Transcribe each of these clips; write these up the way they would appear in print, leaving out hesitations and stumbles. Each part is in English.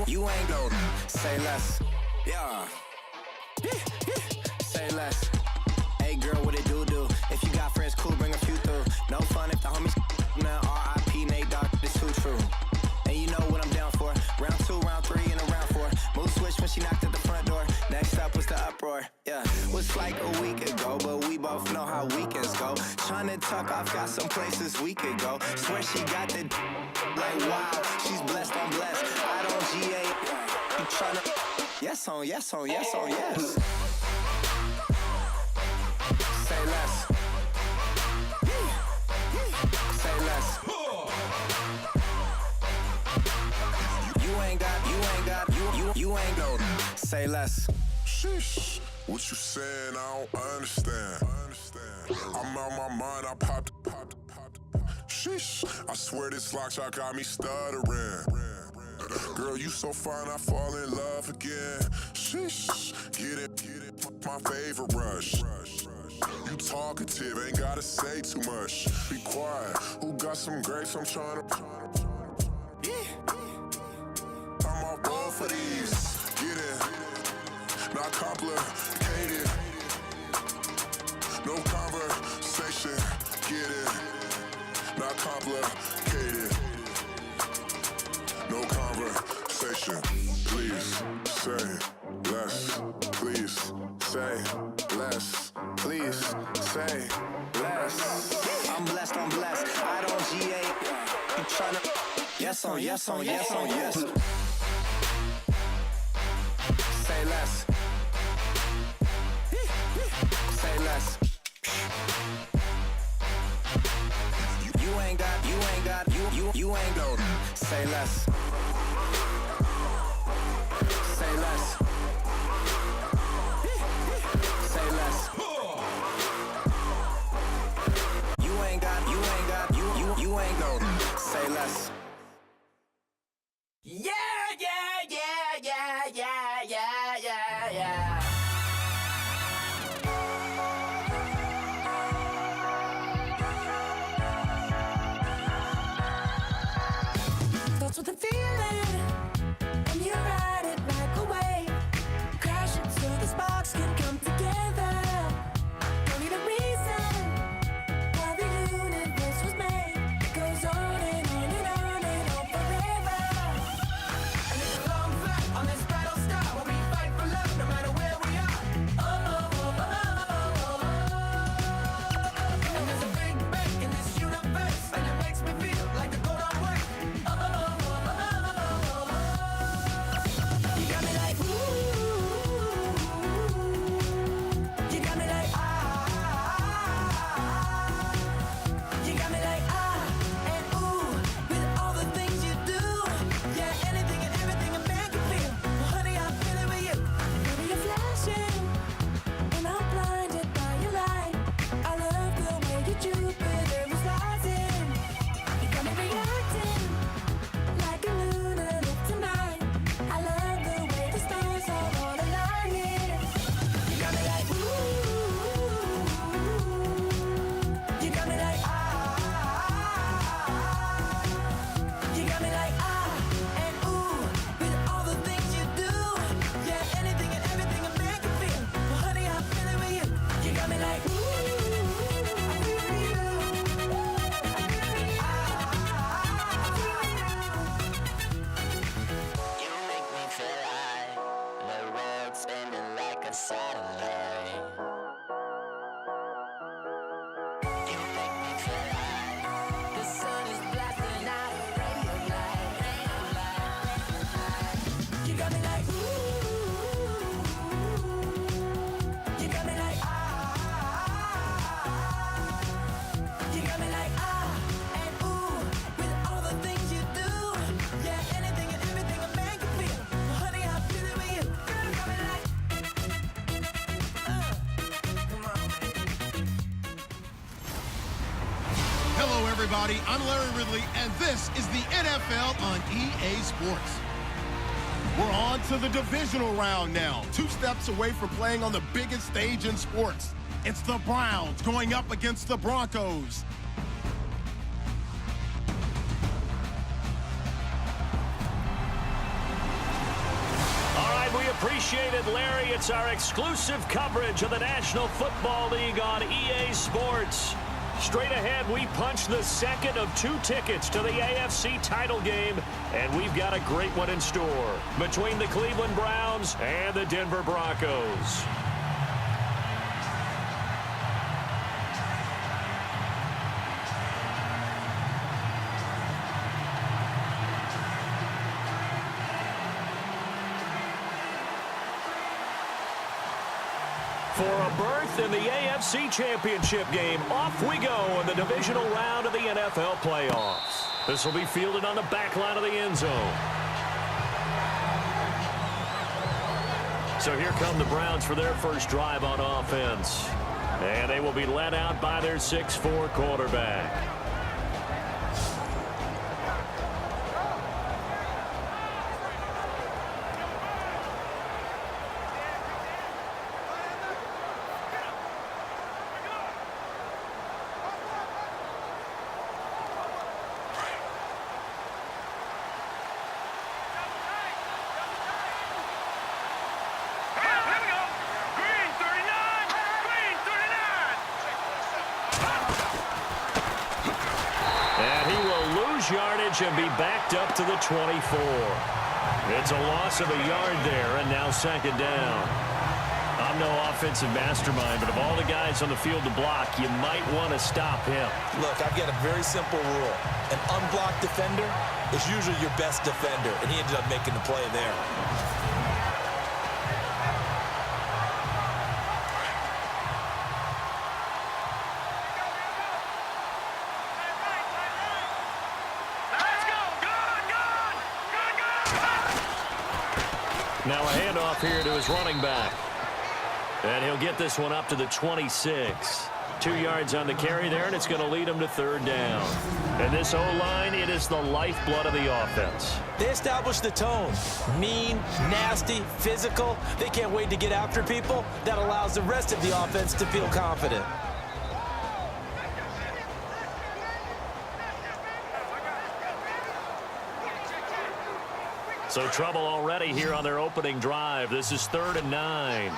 You ain't gon' say less. Yeah. Say less. Hey girl, what it do? If you got friends, cool, bring a few through. No fun if the homies now R.I.P. Nate Dogg, this too true. And you know what I'm down for. Round 2, round 3, and a round 4. Mood switch when she knocked at the front door. Next up was the uproar. Yeah, was like a week ago, but we both know how weekends go. Tryna tuck off, got some places we could go. Swear she got the like wow, she's blessed, I'm blessed. I don't GA. You tryna yes on yes on yes on yes. Say less. Say less. You ain't gon' say less. Sheesh, what you saying? I don't understand. I'm out my mind, I popped. Sheesh, I swear this lock shot got me stuttering. Girl, you so fine, I fall in love again. Sheesh, get it, my favorite rush. You talkative, ain't gotta say too much. Be quiet, who got some grapes? I'm tryna. I'm all roll for these. Get it, not complicated. No conversation. Get it, not complicated. No conversation. Please say less. Please say less. Please say less. I'm blessed, I don't GA. You tryna yes on yes on yes on yes. Say less. Say less. You ain't gon' say less. Say less. Say less. You ain't gon' say less. Yeah. That's what the feeling, and you ride it like a wave. Crash it so the sparks can come together. Don't need a reason why the universe was made. It goes on and on and on and on forever. And it's a long flight on this battle star where we fight for love no matter where we are. And there's a big bang in this universe, and it makes me feel like the gold on work. You got me like ooh, you got me like you got me like and ooh, with all the things you do. Yeah, anything and everything a man can feel. Well, honey, I'm feeling with you. Baby, you're flashing, and I'm blinded by your light. I love the way you Jupiter is rising. You got me reacting like a lunar look tonight. I love the way the stars are all aligning. You got me like ooh, you got me like you got me like and ooh, with all the things you do. Yeah, anything and everything a man can feel. Well, honey, I'm feeling with you. You got me like ooh, I feel with you. You make me feel like the world's spinning like a satellite. You make me feel like the sun is blasting out a ray of light. You got me like ooh, you got me like you got me like and ooh, with all the things you do. Yeah, anything and everything a man can feel. Well, honey, I'm feeling with you. Girl, you got me like come on, Hello, everybody. I'm Larry Ridley, and this is the NFL on EA Sports. We're on to the divisional round now, 2 steps away from playing on the biggest stage in sports. It's the Browns going up against the Broncos. appreciate it, Larry. It's our exclusive coverage of the National Football League on EA Sports. Straight ahead, we punch the second of 2 tickets to the AFC title game, and we've got a great one in store between the Cleveland Browns and the Denver Broncos. For a berth in the AFC Championship game, off we go in the divisional round of the NFL playoffs. This will be fielded on the back line of the end zone. So here come the Browns for their first drive on offense. And they will be led out by their 6'4" quarterback. Yardage and be backed up to the 24. It's a loss of a yard there, and now second down. I'm no offensive mastermind, but of all the guys on the field to block, you might want to stop him. Look, I've got a very simple rule. An unblocked defender is usually your best defender, and he ended up making the play there. Now a handoff here to his running back. And he'll get this one up to the 26. 2 yards on the carry there, and it's going to lead him to third down. And this O-line, it is the lifeblood of the offense. They established the tone. Mean, nasty, physical. They can't wait to get after people. That allows the rest of the offense to feel confident. So trouble already here on their opening drive. This is 3rd and 9.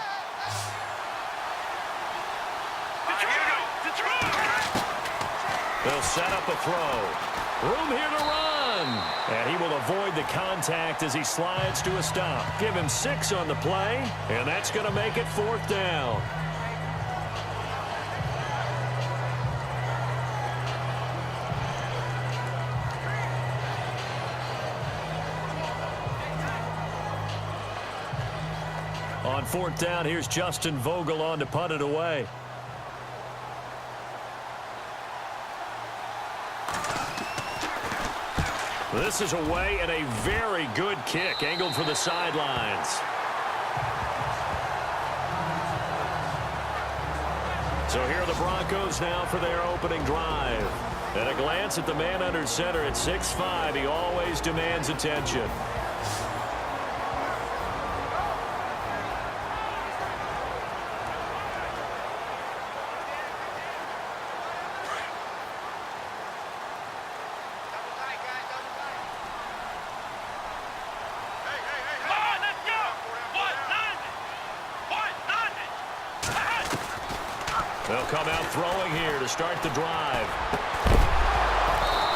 They'll set up a throw. Room here to run. And he will avoid the contact as he slides to a stop. Give him 6 on the play, and that's going to make it 4th down. On 4th down, here's Justin Vogel on to punt it away. This is away, and a very good kick angled for the sidelines. So here are the Broncos now for their opening drive. And a glance at the man under center at 6'5", he always demands attention. They'll come out throwing here to start the drive.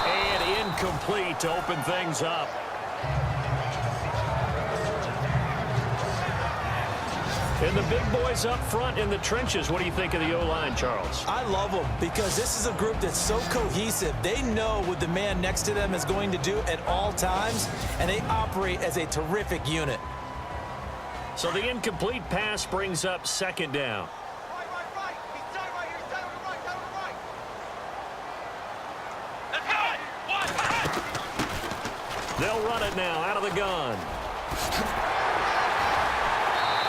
And incomplete to open things up. And the big boys up front in the trenches. What do you think of the O-line, Charles? I love them because this is a group that's so cohesive. They know what the man next to them is going to do at all times, and they operate as a terrific unit. So the incomplete pass brings up second down. They'll run it now out of the gun.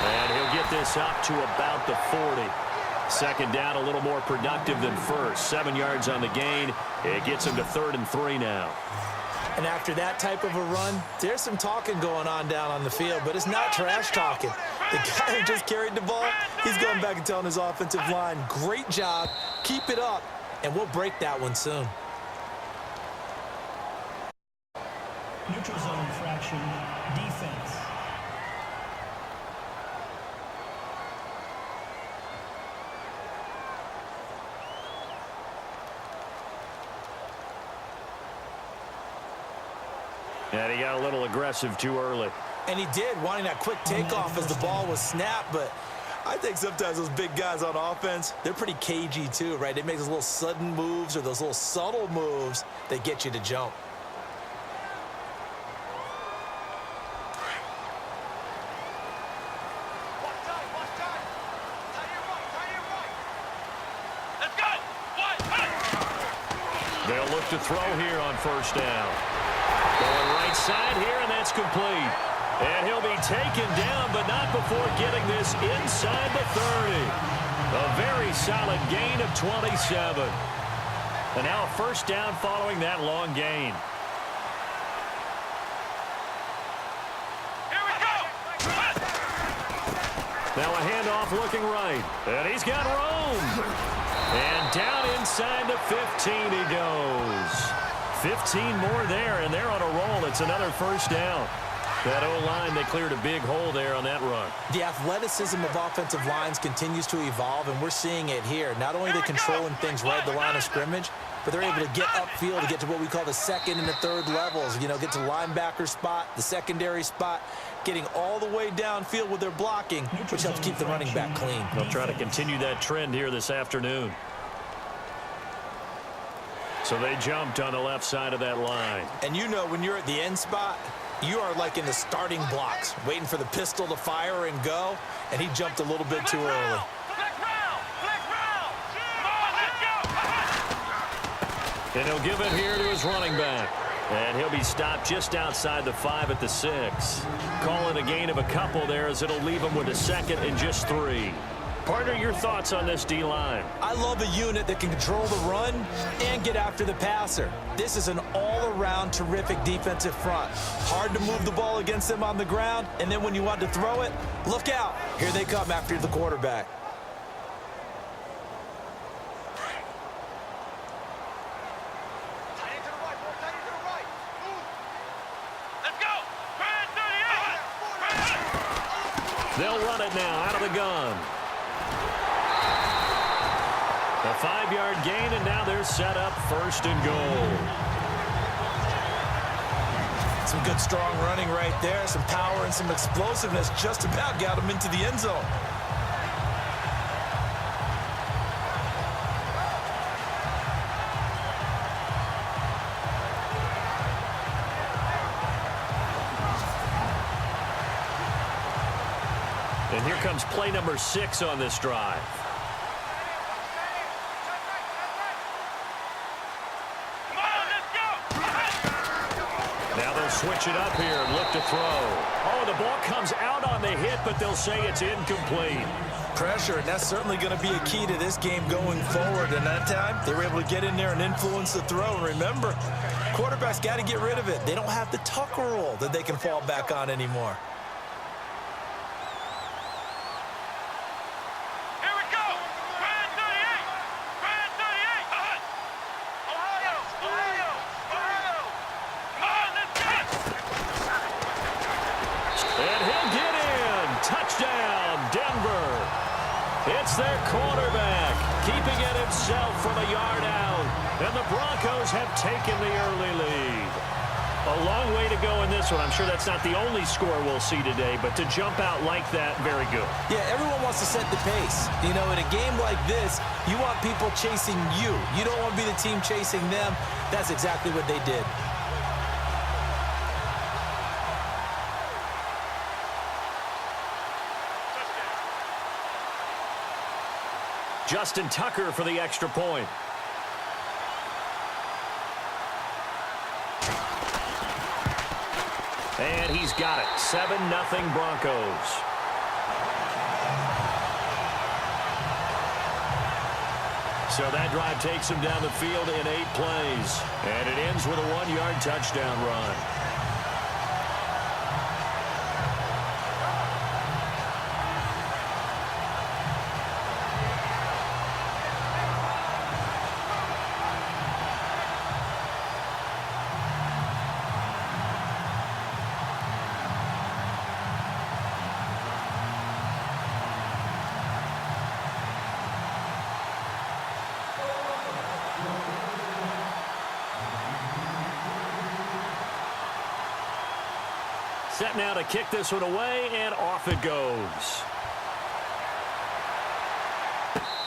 And he'll get this up to about the 40. Second down, a little more productive than first. 7 yards on the gain. It gets him to 3rd and 3 now. And after that type of a run, there's some talking going on down on the field, but it's not trash talking. The guy who just carried the ball, he's going back and telling his offensive line, great job, keep it up, and we'll break that one soon. Neutral zone infraction, defense. And he got a little aggressive too early. And he did, wanting that quick takeoff as the ball was snapped, but I think sometimes those big guys on offense, they're pretty cagey too, right? They make those little sudden moves or those little subtle moves that get you to jump. They'll look to throw here on first down. Going right side here, and that's complete. And he'll be taken down, but not before getting this inside the 30. A very solid gain of 27. And now a first down following that long gain. Here we go! Now a handoff looking right. And he's got room. And down inside the 15 he goes. 15 more there, and they're on a roll. It's another first down. That O-line, they cleared a big hole there on that run. The athleticism of offensive lines continues to evolve, and we're seeing it here. Not only are they controlling things right at the line of scrimmage, but they're able to get upfield to get to what we call the second and the third levels. You know, get to linebacker spot, the secondary spot, getting all the way downfield with their blocking, which helps keep the running back clean. They'll try to continue that trend here this afternoon. So they jumped on the left side of that line. And you know when you're at the end spot, you are like in the starting blocks, waiting for the pistol to fire and go, and he jumped a little bit too early. And he'll give it here to his running back. And he'll be stopped just outside the 5 at the 6. Call it a gain of a couple there as it'll leave him with a second and just 3. Partner, your thoughts on this D-line? I love a unit that can control the run and get after the passer. This is an all-around terrific defensive front. Hard to move the ball against them on the ground, and then when you want to throw it, look out. Here they come after the quarterback. They'll run it now out of the gun. A 5-yard gain, and now they're set up first and goal. Some good, strong running right there. Some power and some explosiveness just about got him into the end zone. And here comes play number 6 on this drive. Now they'll switch it up here and look to throw. Oh, the ball comes out on the hit, but they'll say it's incomplete. Pressure, and that's certainly going to be a key to this game going forward. And that time, they were able to get in there and influence the throw. And remember, quarterbacks got to get rid of it. They don't have the tuck rule that they can fall back on anymore. It's their quarterback, keeping it himself from a yard out. And the Broncos have taken the early lead. A long way to go in this one. I'm sure that's not the only score we'll see today, but to jump out like that, very good. Yeah, everyone wants to set the pace. You know, in a game like this, you want people chasing you. You don't want to be the team chasing them. That's exactly what they did. Justin Tucker for the extra point. And he's got it. 7-0 Broncos. So that drive takes him down the field in 8 plays. And it ends with a 1-yard touchdown run. Set now to kick this one away, and off it goes.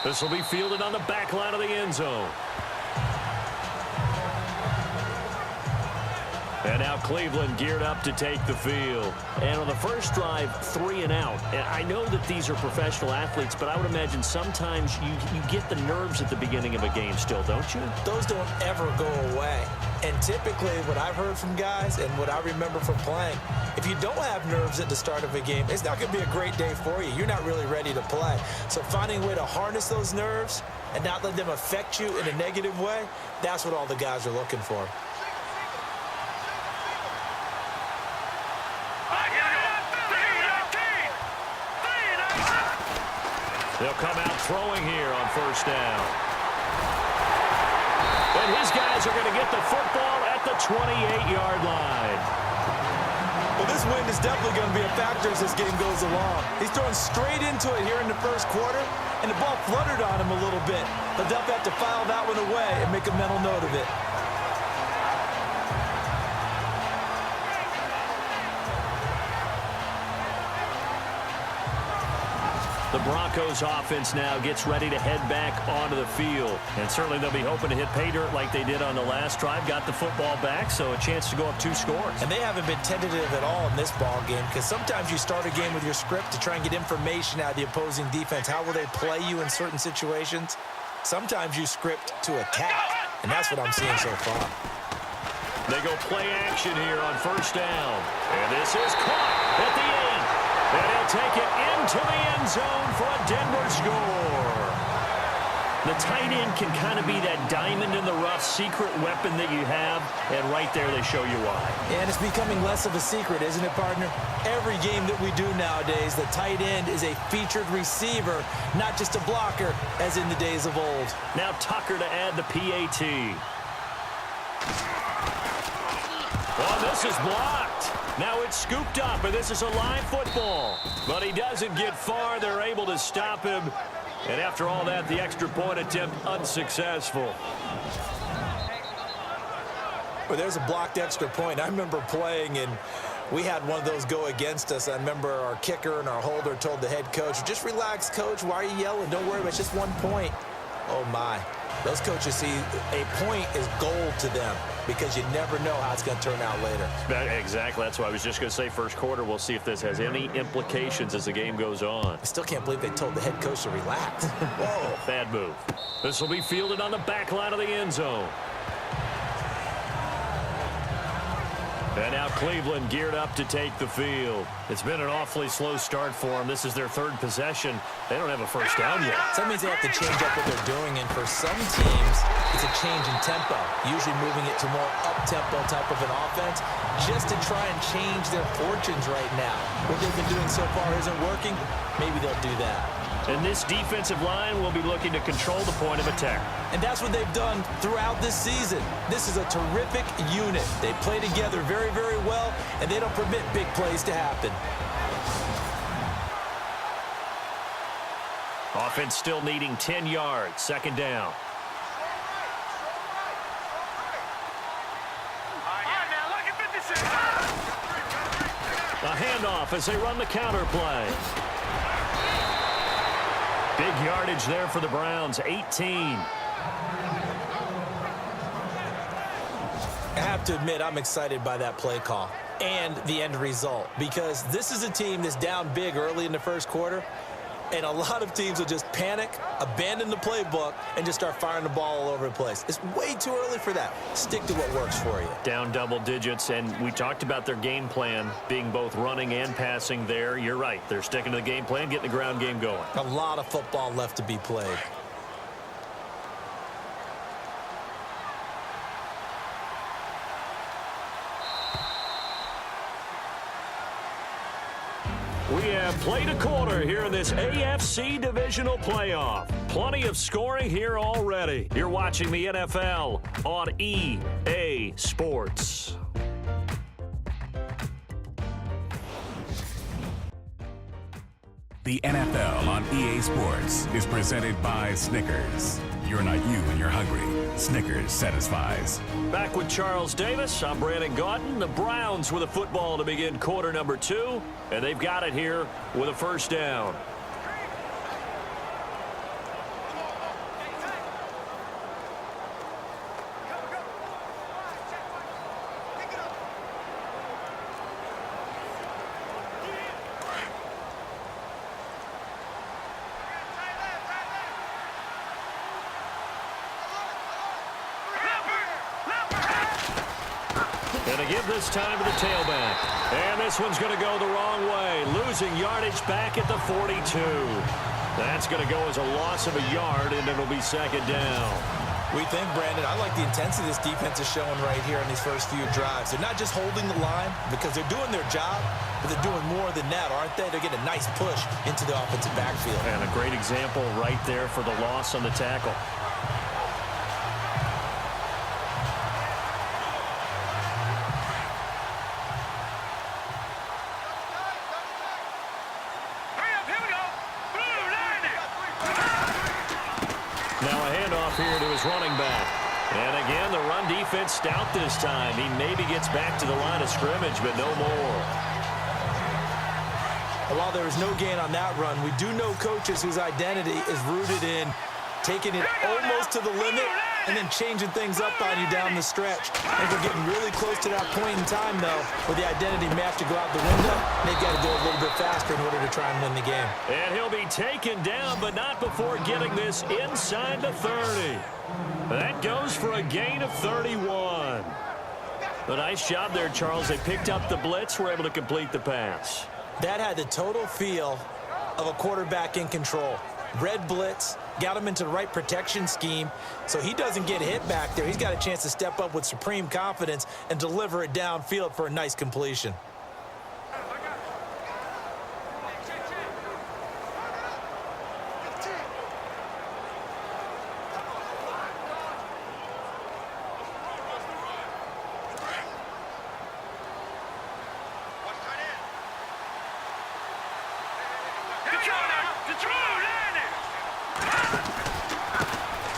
This will be fielded on the back line of the end zone. And now Cleveland geared up to take the field. And on the first drive, 3 and out. And I know that these are professional athletes, but I would imagine sometimes you get the nerves at the beginning of a game still, don't you? Those don't ever go away. And typically what I've heard from guys and what I remember from playing, if you don't have nerves at the start of a game, it's not going to be a great day for you. You're not really ready to play. So finding a way to harness those nerves and not let them affect you in a negative way, that's what all the guys are looking for. They'll come out throwing here on first down. And his guys are going to get the football at the 28-yard line. Well, this wind is definitely going to be a factor as this game goes along. He's throwing straight into it here in the first quarter, and the ball fluttered on him a little bit. But they'll have to file that one away and make a mental note of it. The Broncos offense now gets ready to head back onto the field. And certainly they'll be hoping to hit pay dirt like they did on the last drive. Got the football back, so a chance to go up 2 scores. And they haven't been tentative at all in this ball game, because sometimes you start a game with your script to try and get information out of the opposing defense. How will they play you in certain situations? Sometimes you script to attack, and that's what I'm seeing so far. They go play action here on first down. And this is caught at the 8. And he'll take it into the end zone for a Denver score. The tight end can kind of be that diamond in the rough secret weapon that you have, and right there they show you why. And it's becoming less of a secret, isn't it, partner? Every game that we do nowadays, the tight end is a featured receiver, not just a blocker, as in the days of old. Now Tucker to add the PAT. Oh, this is blocked. Now it's scooped up, and this is a live football. But he doesn't get far. They're able to stop him. And after all that, the extra point attempt unsuccessful. Well, there's a blocked extra point. I remember playing, and we had one of those go against us. I remember our kicker and our holder told the head coach, just relax, coach. Why are you yelling? Don't worry, it's just 1 point. Oh, my. Those coaches see a point is gold to them because you never know how it's going to turn out later. Exactly. That's what I was just going to say. First quarter, we'll see if this has any implications as the game goes on. I still can't believe they told the head coach to relax. Whoa. Bad move. This will be fielded on the back line of the end zone. And now Cleveland geared up to take the field. It's been an awfully slow start for them. This is their 3rd possession. They don't have a first down yet. So that means they have to change up what they're doing, and for some teams, it's a change in tempo, usually moving it to more up-tempo type of an offense, just to try and change their fortunes right now. What they've been doing so far isn't working. Maybe they'll do that. And this defensive line will be looking to control the point of attack. And that's what they've done throughout this season. This is a terrific unit. They play together very, very well, and they don't permit big plays to happen. Offense still needing 10 yards. 2nd down. A handoff as they run the counter play. Big yardage there for the Browns, 18. I have to admit, I'm excited by that play call and the end result, because this is a team that's down big early in the first quarter, and a lot of teams will just panic, abandon the playbook, and just start firing the ball all over the place. It's way too early for that. Stick to what works for you. Down double digits, and we talked about their game plan being both running and passing there. You're right. They're sticking to the game plan, getting the ground game going. A lot of football left to be played. We have played a quarter here in this AFC divisional playoff. Plenty of scoring here already. You're watching the NFL on EA Sports. The NFL on EA Sports is presented by Snickers, You're not you when you're hungry. Snickers satisfies. Back with Charles Davis. I'm Brandon Gaudin. The Browns with a football to begin quarter number 2, and they've got it here with a first down. And to give this time to the tailback. And this one's going to go the wrong way. Losing yardage back at the 42. That's going to go as a loss of a yard, and it'll be second down. We think, Brandon, I like the intensity this defense is showing right here in these first few drives. They're not just holding the line because they're doing their job, but they're doing more than that, aren't they? They're getting a nice push into the offensive backfield. And a great example right there for the loss on the tackle. Here to his running back. And again, the run defense stout this time. He maybe gets back to the line of scrimmage, but no more. While there is no gain on that run, we do know coaches whose identity is rooted in taking it almost to the limit and then changing things up on you down the stretch. I think we're getting really close to that point in time, though, where the identity may have to go out the window, and they've got to go a little bit faster in order to try and win the game. And he'll be taken down, but not before getting this inside the 30. That goes for a gain of 31. A nice job there, Charles. They picked up the blitz, were able to complete the pass. That had the total feel of a quarterback in control. Red blitz, got him into the right protection scheme, so he doesn't get hit back there. He's got a chance to step up with supreme confidence and deliver it downfield for a nice completion.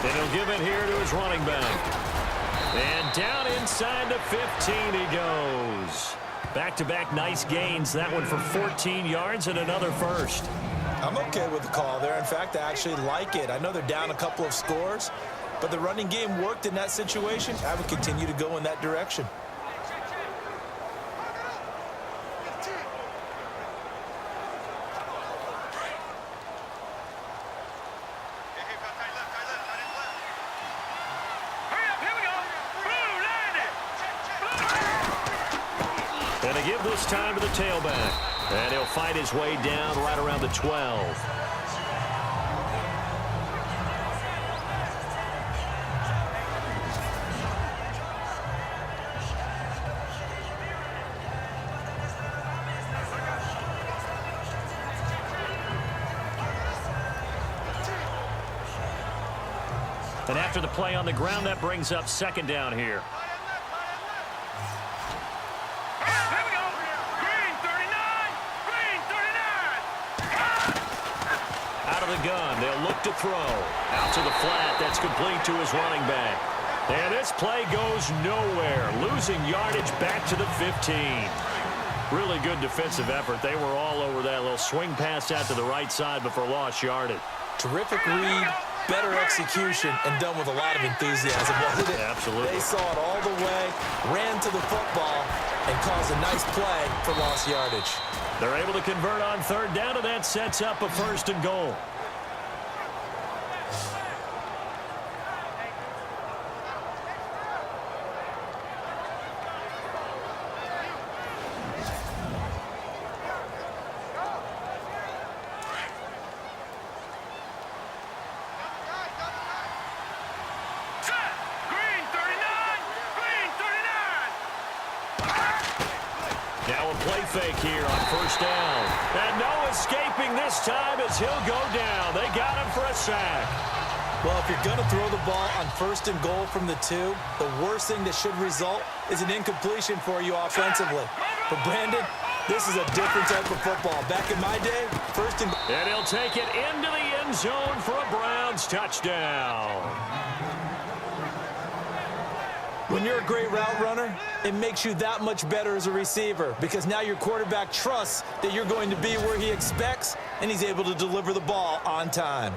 And he'll give it here to his running back. And down inside the 15 he goes. Back-to-back nice gains. That one for 14 yards and another first. I'm okay with the call there. In fact, I actually like it. I know they're down a couple of scores, but the running game worked in that situation. I would continue to go in that direction. And to give this time to the tailback. And he'll fight his way down right around the 12. And after the play on the ground, that brings up second down here. The gun. They'll look to throw. Out to the flat. That's complete to his running back. And this play goes nowhere. Losing yardage back to the 15. Really good defensive effort. They were all over that little swing pass out to the right side before lost yardage. Terrific read, better execution, and done with a lot of enthusiasm, wasn't it? Absolutely. They saw it all the way, ran to the football, and caused a nice play for lost yardage. They're able to convert on third down, and that sets up a first and goal. Now a play fake here on first down. And no escaping this time as he'll go down. They got him for a sack. Well, if you're going to throw the ball on first and goal from the 2, the worst thing that should result is an incompletion for you offensively. But, Brandon, This is a different type of football. Back in my day, first and... And he'll take it into the end zone for a Browns touchdown. When you're a great route runner, it makes you that much better as a receiver because now your quarterback trusts that you're going to be where he expects, and he's able to deliver the ball on time.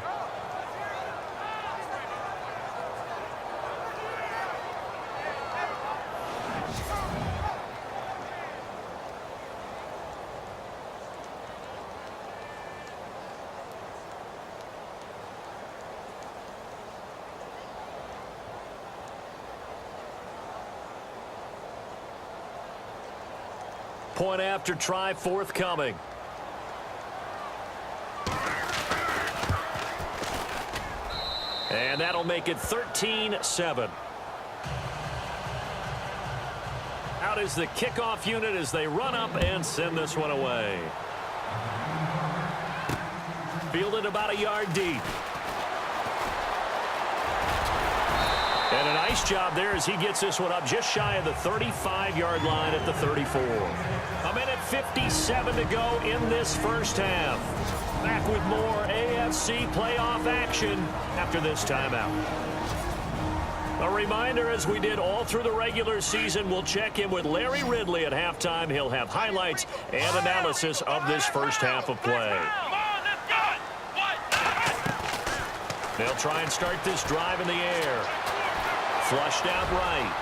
Point after try forthcoming. And that'll make it 13-7. Out is the kickoff unit as they run up and send this one away. Fielded about a yard deep. And a nice job there as he gets this one up just shy of the 35-yard line at the 34. A minute 57 to go in this first half. Back with more AFC playoff action after this timeout. A reminder, as we did all through the regular season, we'll check in with Larry Ridley at halftime. He'll have highlights and analysis of this first half of play. They'll try and start this drive in the air. Flushed out right.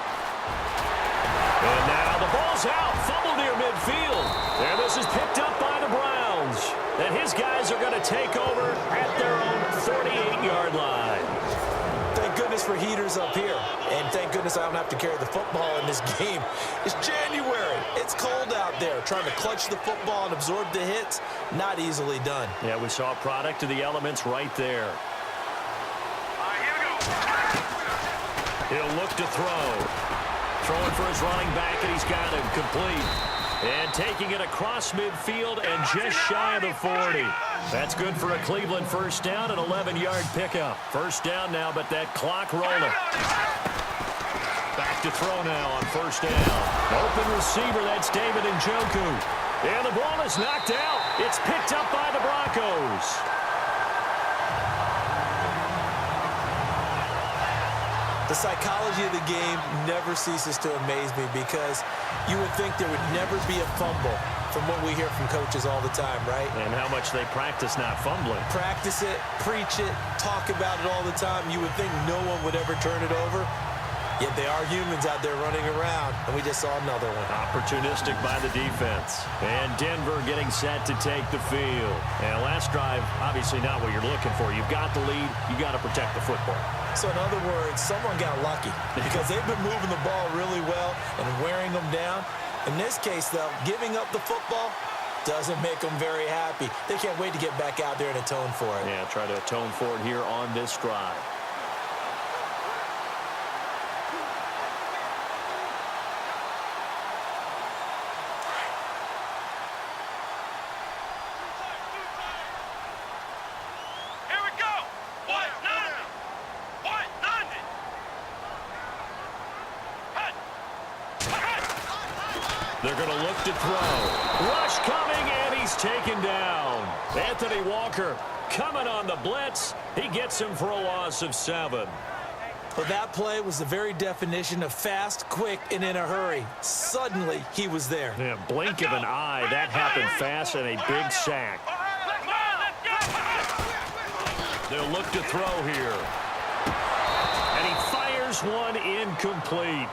And now the ball's out. Fumble near midfield. And this is picked up by the Browns. And his guys are going to take over at their own 48-yard line. Thank goodness for heaters up here. And thank goodness I don't have to carry the football in this game. It's January. It's cold out there. Trying to clutch the football and absorb the hits, not easily done. Yeah, we saw a product of the elements right there. He'll look to throw. Throwing for his running back, and he's got him complete. And taking it across midfield and just shy of the 40. That's good for a Cleveland first down, an 11-yard pickup. First down now, but that clock rolling. Back to throw now on first down. Open receiver, that's David Njoku. And the ball is knocked out. It's picked up by the Broncos. The psychology of the game never ceases to amaze me because you would think there would never be a fumble from what we hear from coaches all the time, right? And how much they practice not fumbling. Practice it, preach it, talk about it all the time. You would think no one would ever turn it over. Yet they are humans out there running around, and we just saw another one. Opportunistic by the defense. And Denver getting set to take the field. And last drive, obviously not what you're looking for. You've got the lead. You've got to protect the football. So in other words, someone got lucky because they've been moving the ball really well and wearing them down. In this case, though, giving up the football doesn't make them very happy. They can't wait to get back out there and atone for it. Yeah, try to atone for it here on this drive. They're going to look to throw. Rush coming, and he's taken down. Anthony Walker coming on the blitz. He gets him for a loss of 7. Well, that play was the very definition of fast, quick, and in a hurry. Suddenly, he was there. Yeah, blink of an eye. That happened fast and a big sack. They'll look to throw here. And he fires one incomplete.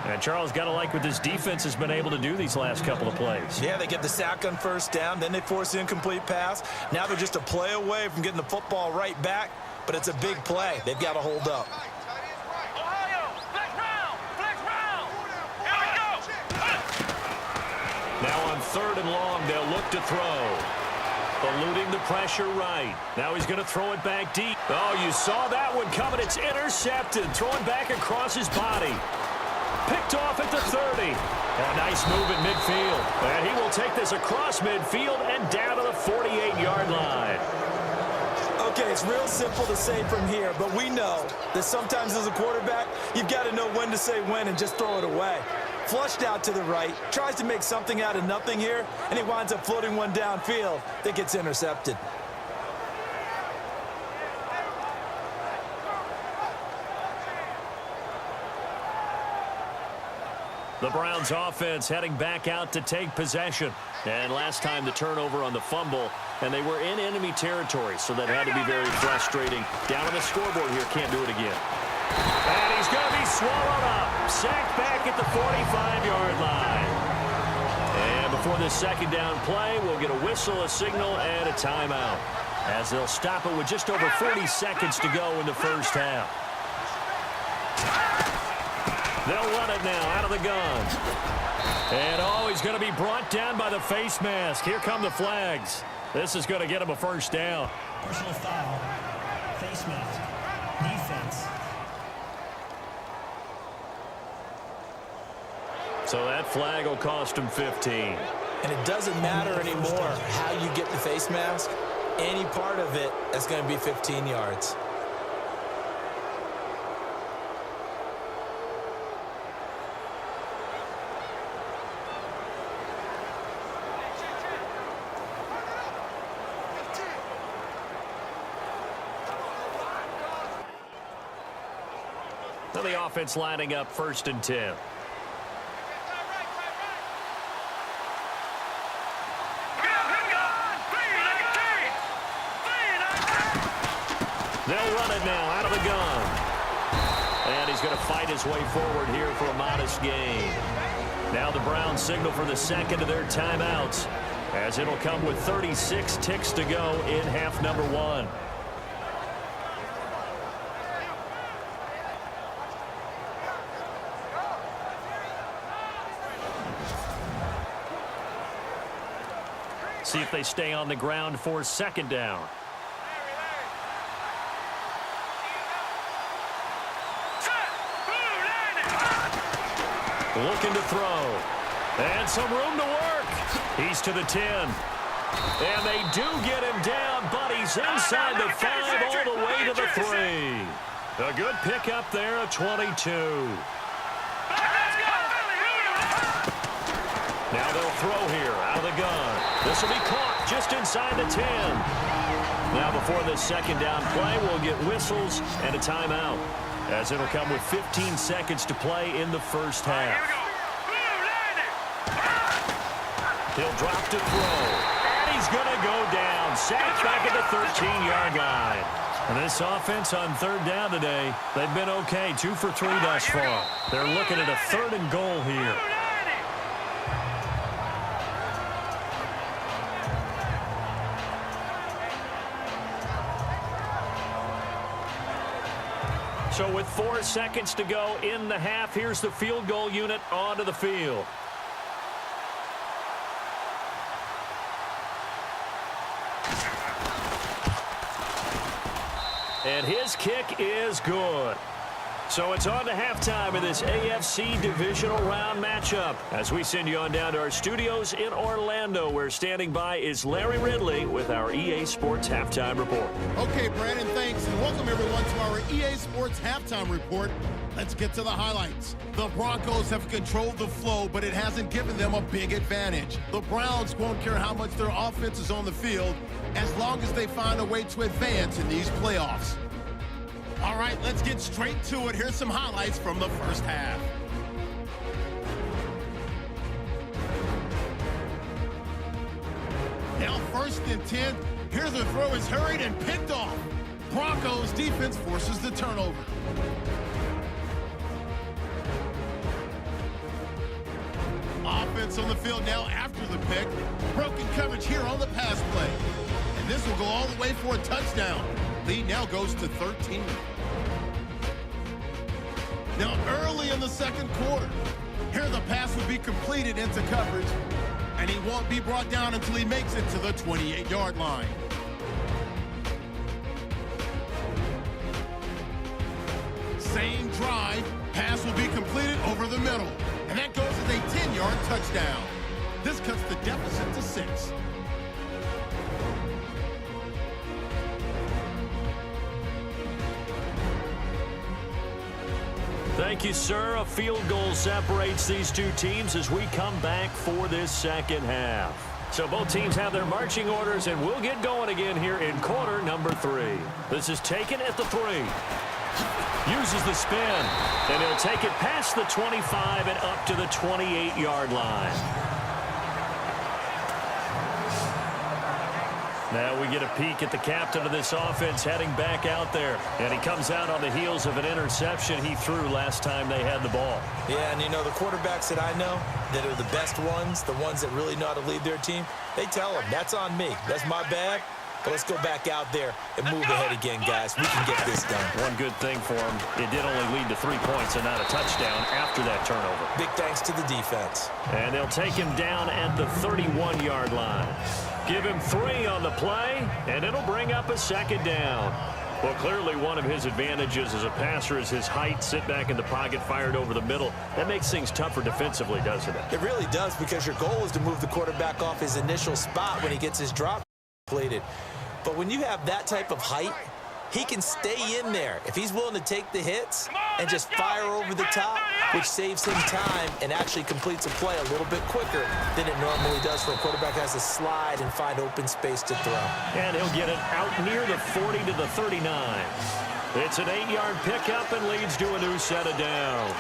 And Charles, got to like what this defense has been able to do these last couple of plays. Yeah, they get the sack on first down, then they force the incomplete pass. Now they're just a play away from getting the football right back, but it's a big play. They've got to hold up. Now on 3rd and long, they'll look to throw. Eluding the pressure right. Now he's going to throw it back deep. Oh, you saw that one coming. It's intercepted. Throwing back across his body. Picked off at the 30. A nice move in midfield. And he will take this across midfield and down to the 48-yard line. Okay, it's real simple to say from here, but we know that sometimes as a quarterback, you've got to know when to say when and just throw it away. Flushed out to the right, tries to make something out of nothing here, and he winds up floating one downfield that gets intercepted. The Browns offense heading back out to take possession. And last time the turnover on the fumble, and they were in enemy territory, so that had to be very frustrating. Down on the scoreboard here, can't do it again. And he's going to be swallowed up. Sacked back at the 45-yard line. And before this second down play, we'll get a whistle, a signal, and a timeout, as they'll stop it with just over 40 seconds to go in the first half. They'll run it now out of the gun. And, he's going to be brought down by the face mask. Here come the flags. This is going to get him a first down. Personal foul. Face mask. Defense. So that flag will cost him 15. And it doesn't matter anymore how you get the face mask. Any part of it, that's going to be 15 yards. So the offense lining up 1st and 10. They'll run it now out of the gun. And he's going to fight his way forward here for a modest gain. Now the Browns signal for the second of their timeouts, as it'll come with 36 ticks to go in half number 1. See if they stay on the ground for second down. Looking to throw. And some room to work. He's to the 10. And they do get him down, but he's inside the 5 all the way to the 3. A good pickup there, a 22. Now they'll throw here out of the gun. This will be caught just inside the 10. Now before this second down play, we'll get whistles and a timeout, as it'll come with 15 seconds to play in the first half. He'll drop to throw. And he's going to go down. Sacked back at the 13-yard line. And this offense on third down today, they've been okay. 2 for 3 thus far. They're looking at a 3rd and goal here. So with 4 seconds to go in the half, here's the field goal unit onto the field. And his kick is good. So it's on to halftime in this AFC divisional round matchup, as we send you on down to our studios in Orlando, where standing by is Larry Ridley with our EA Sports Halftime Report. Okay, Brandon, thanks, and welcome everyone to our EA Sports Halftime Report. Let's get to the highlights. The Broncos have controlled the flow, but it hasn't given them a big advantage. The Browns won't care how much their offense is on the field, as long as they find a way to advance in these playoffs. All right, let's get straight to it. Here's some highlights from the first half. Now 1st and 10. Here's the throw is hurried and picked off. Broncos defense forces the turnover. Offense on the field now after the pick. Broken coverage here on the pass play. And this will go all the way for a touchdown. Lead now goes to 13. Now early in the second quarter, here the pass will be completed into coverage, and he won't be brought down until he makes it to the 28-yard line. Same drive, pass will be completed over the middle, and that goes as a 10-yard touchdown. This cuts the deficit to 6. Thank Thank you, sir. A field goal separates these two teams as we come back for this second half. So both teams have their marching orders, and we'll get going again here in quarter number 3. This is taken at the 3. Uses the spin, and he'll take it past the 25 and up to the 28-yard line. Now we get a peek at the captain of this offense heading back out there. And he comes out on the heels of an interception he threw last time they had the ball. Yeah, and you know, the quarterbacks that I know that are the best ones, the ones that really know how to lead their team, they tell them, that's on me. That's my bad. But let's go back out there and move ahead again, guys. We can get this done. One good thing for him, it did only lead to 3 points and not a touchdown after that turnover. Big thanks to the defense. And they'll take him down at the 31-yard line. Give him 3 on the play, and it'll bring up a second down. Well, clearly one of his advantages as a passer is his height, sit back in the pocket, fired over the middle. That makes things tougher defensively, doesn't it? It really does, because your goal is to move the quarterback off his initial spot when he gets his drop completed. But when you have that type of height, he can stay in there if he's willing to take the hits and just fire over the top, which saves him time and actually completes a play a little bit quicker than it normally does for a quarterback who has to slide and find open space to throw. And he'll get it out near the 40 to the 39. It's an 8-yard pickup and leads to a new set of downs.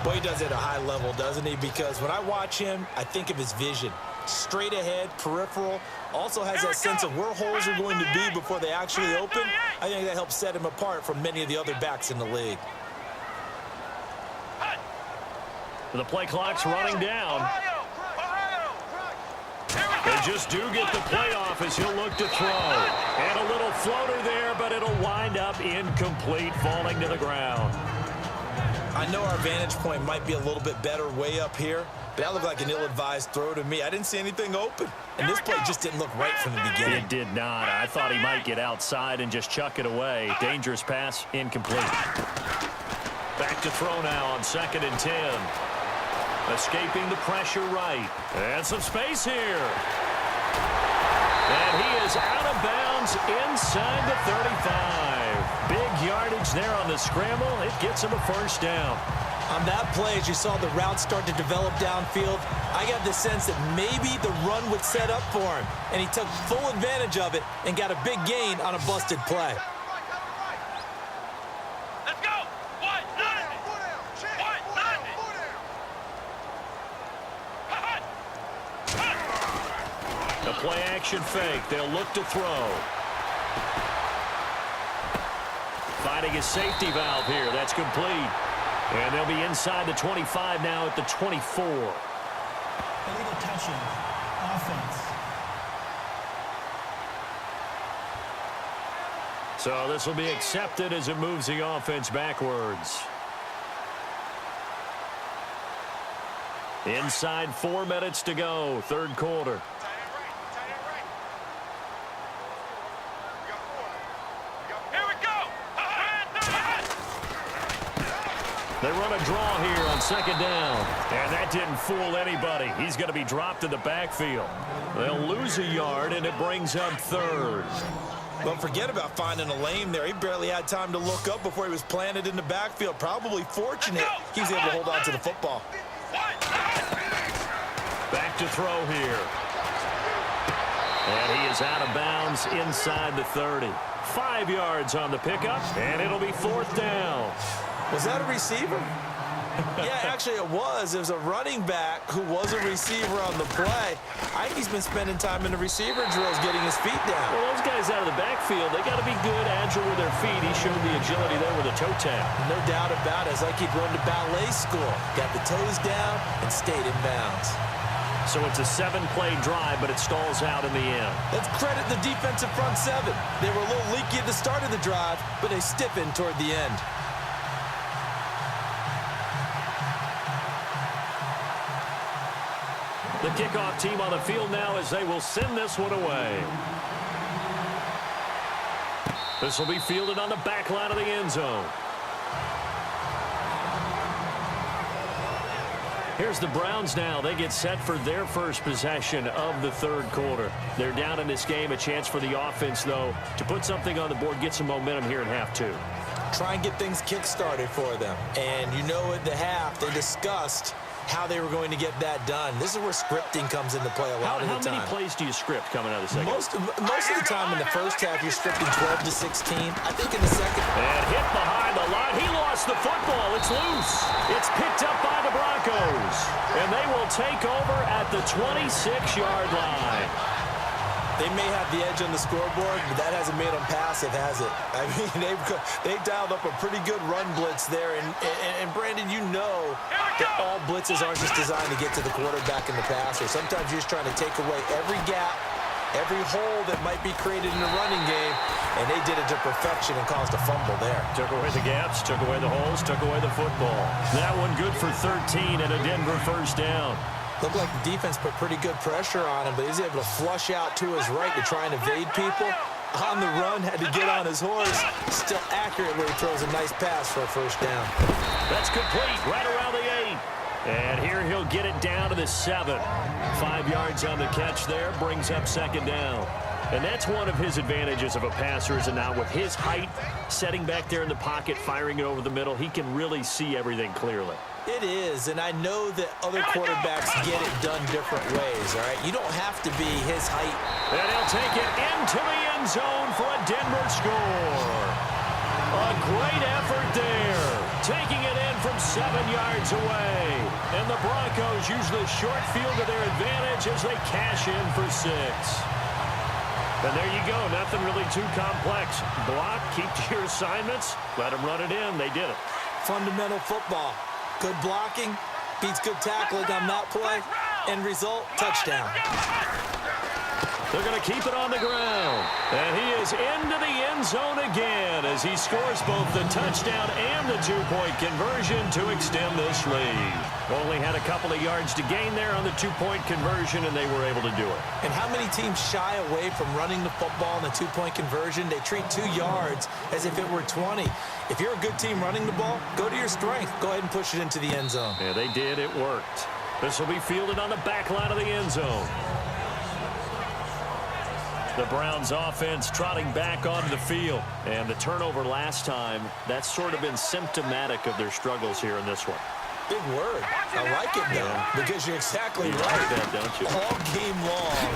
Boy, he does it at a high level, doesn't he? Because when I watch him, I think of his vision. Straight ahead, peripheral, also has that sense of where holes are going to be before they actually open. I think that helps set him apart from many of the other backs in the league. The play clock's running down. They just do get the play off as he'll look to throw. And a little floater there, but it'll wind up incomplete, falling to the ground. I know our vantage point might be a little bit better way up here, but that looked like an ill-advised throw to me. I didn't see anything open, and this play just didn't look right from the beginning. It did not. I thought he might get outside and just chuck it away. Dangerous pass, incomplete. Back to throw now on 2nd and 10. Escaping the pressure right. And some space here. And he is out of bounds inside the 35. Big yardage there on the scramble. It gets him a first down. On that play, as you saw the route start to develop downfield, I got the sense that maybe the run would set up for him. And he took full advantage of it and got a big gain on a busted play. Let's go! The play action fake. They'll look to throw. Finding a safety valve here. That's complete. And they'll be inside the 25 now at the 24. Illegal touching. Offense. So this will be accepted as it moves the offense backwards. Inside 4 minutes to go, 3rd quarter. They run a draw here on 2nd down. And that didn't fool anybody. He's going to be dropped in the backfield. They'll lose a yard, and it brings up 3rd. But forget about finding a lane there. He barely had time to look up before he was planted in the backfield. Probably fortunate he was able to hold on to the football. Back to throw here. And he is out of bounds inside the 30. 5 yards on the pickup, and it'll be 4th down. Was that a receiver? Yeah, actually it was. It was a running back who was a receiver on the play. I think he's been spending time in the receiver drills getting his feet down. Well, those guys out of the backfield, they got to be good, agile with their feet. He showed the agility there with a toe tap. No doubt about it. It's like he'd run to ballet school. Got the toes down and stayed in bounds. So it's a 7-play drive, but it stalls out in the end. Let's credit the defensive front 7. They were a little leaky at the start of the drive, but they stiffened toward the end. The kickoff team on the field now as they will send this one away. This will be fielded on the back line of the end zone. Here's the Browns now. They get set for their first possession of the 3rd quarter. They're down in this game. A chance for the offense, though, to put something on the board, get some momentum here in half 2. try and get things kick-started for them. And you know at the half, they discussed how they were going to get that done. This is where scripting comes into play a lot of the time. How many plays do you script coming out of the second? Most of the time in the first half, you're scripting 12 to 16. I think in the second. And hit behind the line. He lost the football. It's loose. It's picked up by the Broncos. And they will take over at the 26-yard line. They may have the edge on the scoreboard, but that hasn't made them passive, has it? I mean, they've dialed up a pretty good run blitz there. And Brandon, you know that all blitzes aren't just designed to get to the quarterback and the passer. Sometimes you're just trying to take away every gap, every hole that might be created in the running game, and they did it to perfection and caused a fumble there. Took away the gaps, took away the holes, took away the football. That one good for 13 and a Denver first down. Looked like the defense put pretty good pressure on him, but he's able to flush out to his right to try and evade people. On the run, had to get on his horse. Still accurate where he throws a nice pass for a first down. That's complete, right around the 8. And here he'll get it down to the 7. 5 yards on the catch there, brings up second down. And that's one of his advantages of a passer, is now with his height, setting back there in the pocket, firing it over the middle, he can really see everything clearly. It is, and I know that other quarterbacks get it done different ways, all right? You don't have to be his height. And he'll take it into the end zone for a Denver score. A great effort there, taking it in from 7 yards away. And the Broncos use the short field to their advantage as they cash in for 6. And there you go, nothing really too complex. Block, keep to your assignments, let them run it in. They did it. Fundamental football. Good blocking, beats good tackling on that play. End result, touchdown. They're going to keep it on the ground. And he is into the end zone again as he scores both the touchdown and the two-point conversion to extend this lead. Only had a couple of yards to gain there on the two-point conversion, and they were able to do it. And how many teams shy away from running the football in the two-point conversion? They treat 2 yards as if it were 20. If you're a good team running the ball, go to your strength. Go ahead and push it into the end zone. Yeah, they did. It worked. This will be fielded on the back line of the end zone. The Browns offense trotting back onto the field. And the turnover last time, that's sort of been symptomatic of their struggles here in this one. Big word. I like it, though, because you're exactly right. Like that, don't you? All game long,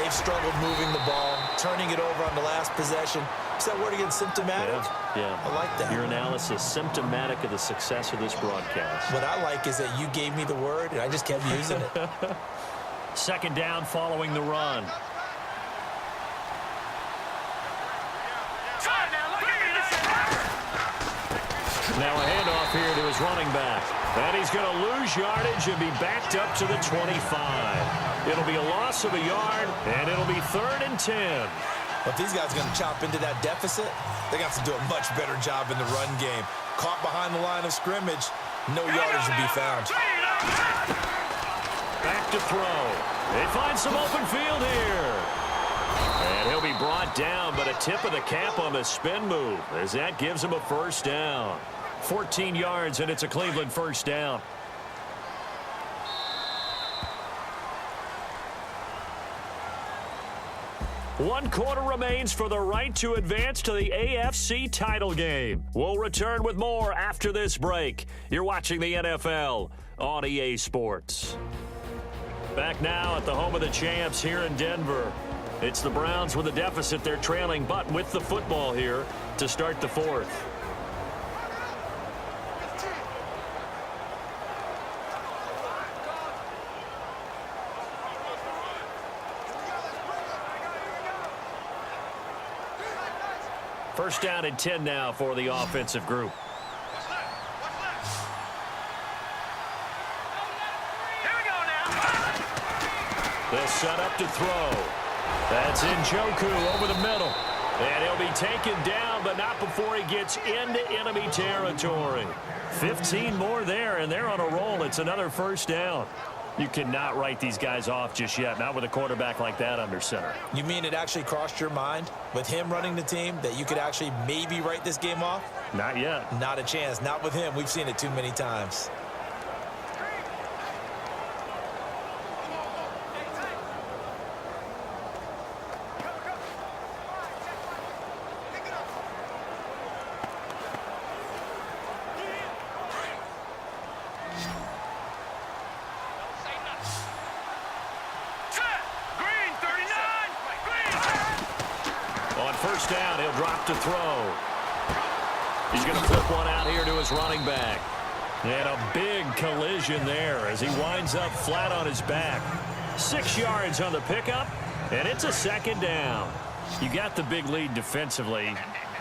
they've struggled moving the ball, turning it over on the last possession. Is that word again, symptomatic? Yeah. I like that. Your analysis, symptomatic of the success of this broadcast. What I like is that you gave me the word, and I just kept using it. Second down following the run. Now a handoff here to his running back. And he's going to lose yardage and be backed up to the 25. It'll be a loss of a yard, and it'll be 3rd and 10. But these guys are going to chop into that deficit. They got to do a much better job in the run game. Caught behind the line of scrimmage, no yardage to be found. Back to throw. They find some open field here. And he'll be brought down, but a tip of the cap on the spin move as that gives him a first down. 14 yards, and it's a Cleveland first down. One quarter remains for the right to advance to the AFC title game. We'll return with more after this break. You're watching the NFL on EA Sports. Back now at the home of the champs here in Denver. It's the Browns with a deficit. They're trailing, but with the football here to start the 4th. First down and 10 now for the offensive group. They'll set up to throw. That's Njoku over the middle. And he'll be taken down, but not before he gets into enemy territory. 15 more there, and they're on a roll. It's another first down. You cannot write these guys off just yet, not with a quarterback like that under center. You mean it actually crossed your mind with him running the team that you could actually maybe write this game off? Not yet. Not a chance. Not with him. We've seen it too many times. first down. He'll drop to throw. He's going to flip one out here to his running back. And a big collision there as he winds up flat on his back. 6 yards on the pickup, and it's a second down. You got the big lead defensively.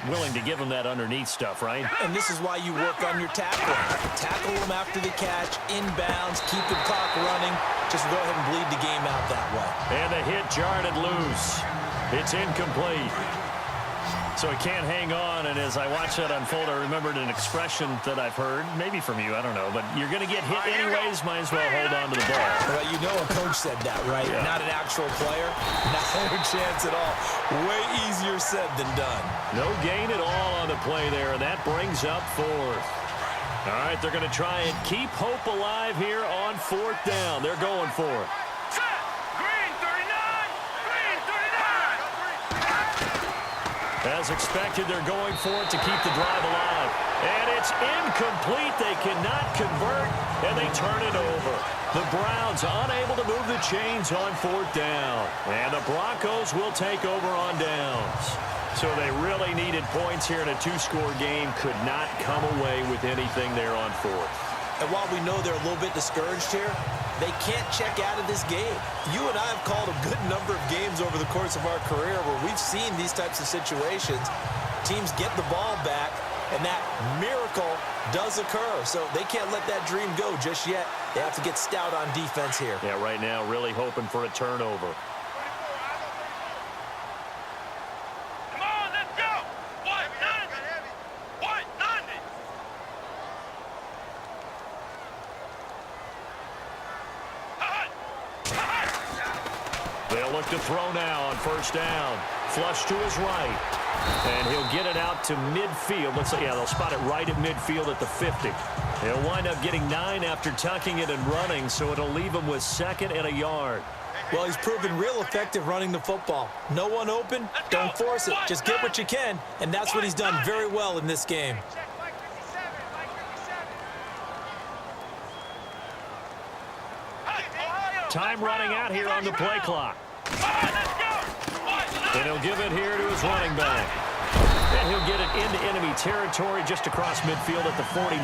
Willing to give him that underneath stuff, right? And this is why you work on your tackling. Tackle him after the catch, inbounds, keep the clock running. Just go ahead and bleed the game out that way. And the hit jarred it loose. It's incomplete. So he can't hang on, and as I watch that unfold, I remembered an expression that I've heard, maybe from you, I don't know, but you're going to get hit anyways, might as well hold on to the ball. Well, you know a coach said that, right? Yeah. Not an actual player. Not a chance at all. Way easier said than done. No gain at all on the play there, and that brings up fourth. All right, they're going to try and keep hope alive here on fourth down. They're going for it. As expected, they're going for it to keep the drive alive. And it's incomplete. They cannot convert, and they turn it over. The Browns unable to move the chains on fourth down. And the Broncos will take over on downs. So they really needed points here in a two-score game. Could not come away with anything there on fourth. And while we know they're a little bit discouraged here, they can't check out of this game. You and I have called a good number of games over the course of our career where we've seen these types of situations. Teams get the ball back, and that miracle does occur. So they can't let that dream go just yet. They have to get stout on defense here. Yeah, right now really hoping for a turnover. They'll look to throw now on first down. Flush to his right. And he'll get it out to midfield. Let's say, yeah, they'll spot it right at midfield at the 50. He'll wind up getting 9 after tucking it and running, so it'll leave him with 2nd and a yard. Well, he's proven real effective running the football. No one open, don't force it. Just get what you can, and that's what he's done very well in this game. Time running out here on the play clock. And he'll give it here to his running back. And he'll get it into enemy territory just across midfield at the 49.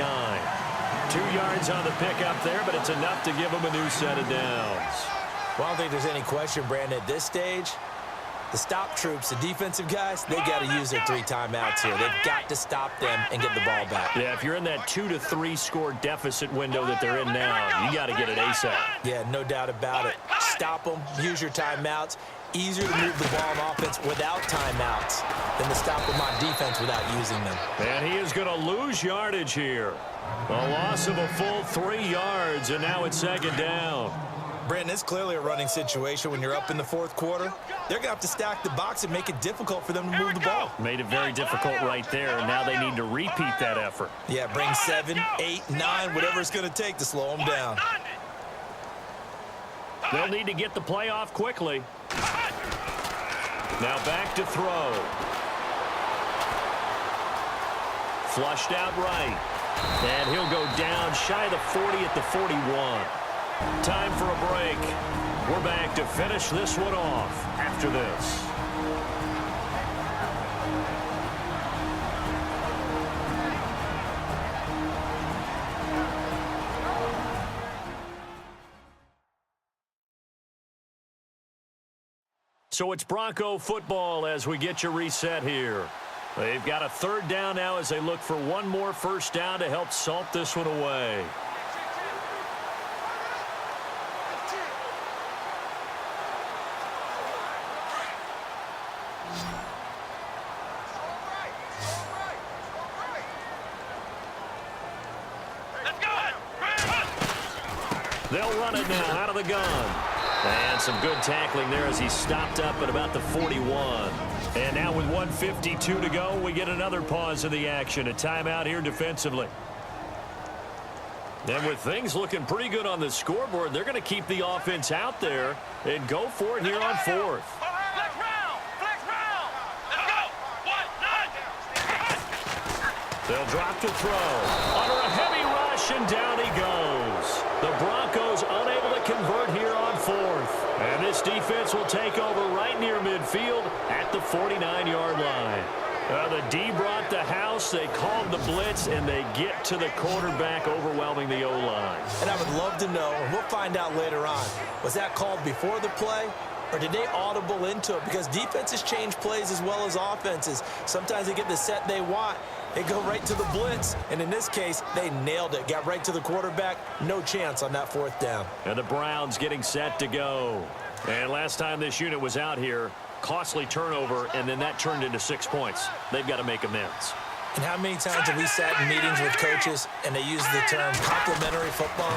2 yards on the pickup there, but it's enough to give him a new set of downs. Well, I don't think there's any question, Brandon, at this stage. The stop troops, the defensive guys, they got to use their 3 timeouts here. They've got to stop them and get the ball back. Yeah, if you're in that 2 to 3 score deficit window that they're in now, you got to get it ASAP. Yeah, no doubt about it. Stop them, use your timeouts. Easier to move the ball on offense without timeouts than to stop them on defense without using them. And he is going to lose yardage here. A loss of a full 3 yards, and now it's 2nd down. Brandon, it's clearly a running situation when you're up in the 4th quarter. They're going to have to stack the box and make it difficult for them to move the ball. Made it very difficult right there, and now they need to repeat that effort. Yeah, bring 7, 8, 9, whatever it's going to take to slow them down. They'll need to get the play off quickly. Now back to throw. Flushed out right. And he'll go down shy of the 40 at the 41. Time for a break. We're back to finish this one off after this. So it's Bronco football as we get you reset here. They've got a 3rd down now as they look for one more first down to help salt this one away. They'll run it now out of the gun. And some good tackling there as he stopped up at about the 41. And now with 1:52 to go, we get another pause of the action. A timeout here defensively. And with things looking pretty good on the scoreboard, they're going to keep the offense out there and go for it here on 4th. They'll drop to throw. Under a heavy rush, and down he goes. The Broncos unable to convert here on 4th. And this defense will take over right near midfield at the 49-yard line. The D brought the house, they called the blitz, and they get to the quarterback, overwhelming the O-line. And I would love to know, and we'll find out later on, was that called before the play, or did they audible into it? Because defenses change plays as well as offenses. Sometimes they get the set they want. They go right to the blitz, and in this case, they nailed it. Got right to the quarterback. No chance on that fourth down. And the Browns getting set to go. And last time this unit was out here, costly turnover, and then that turned into 6 points. They've got to make amends. And how many times have we sat in meetings with coaches and they use the term complementary football?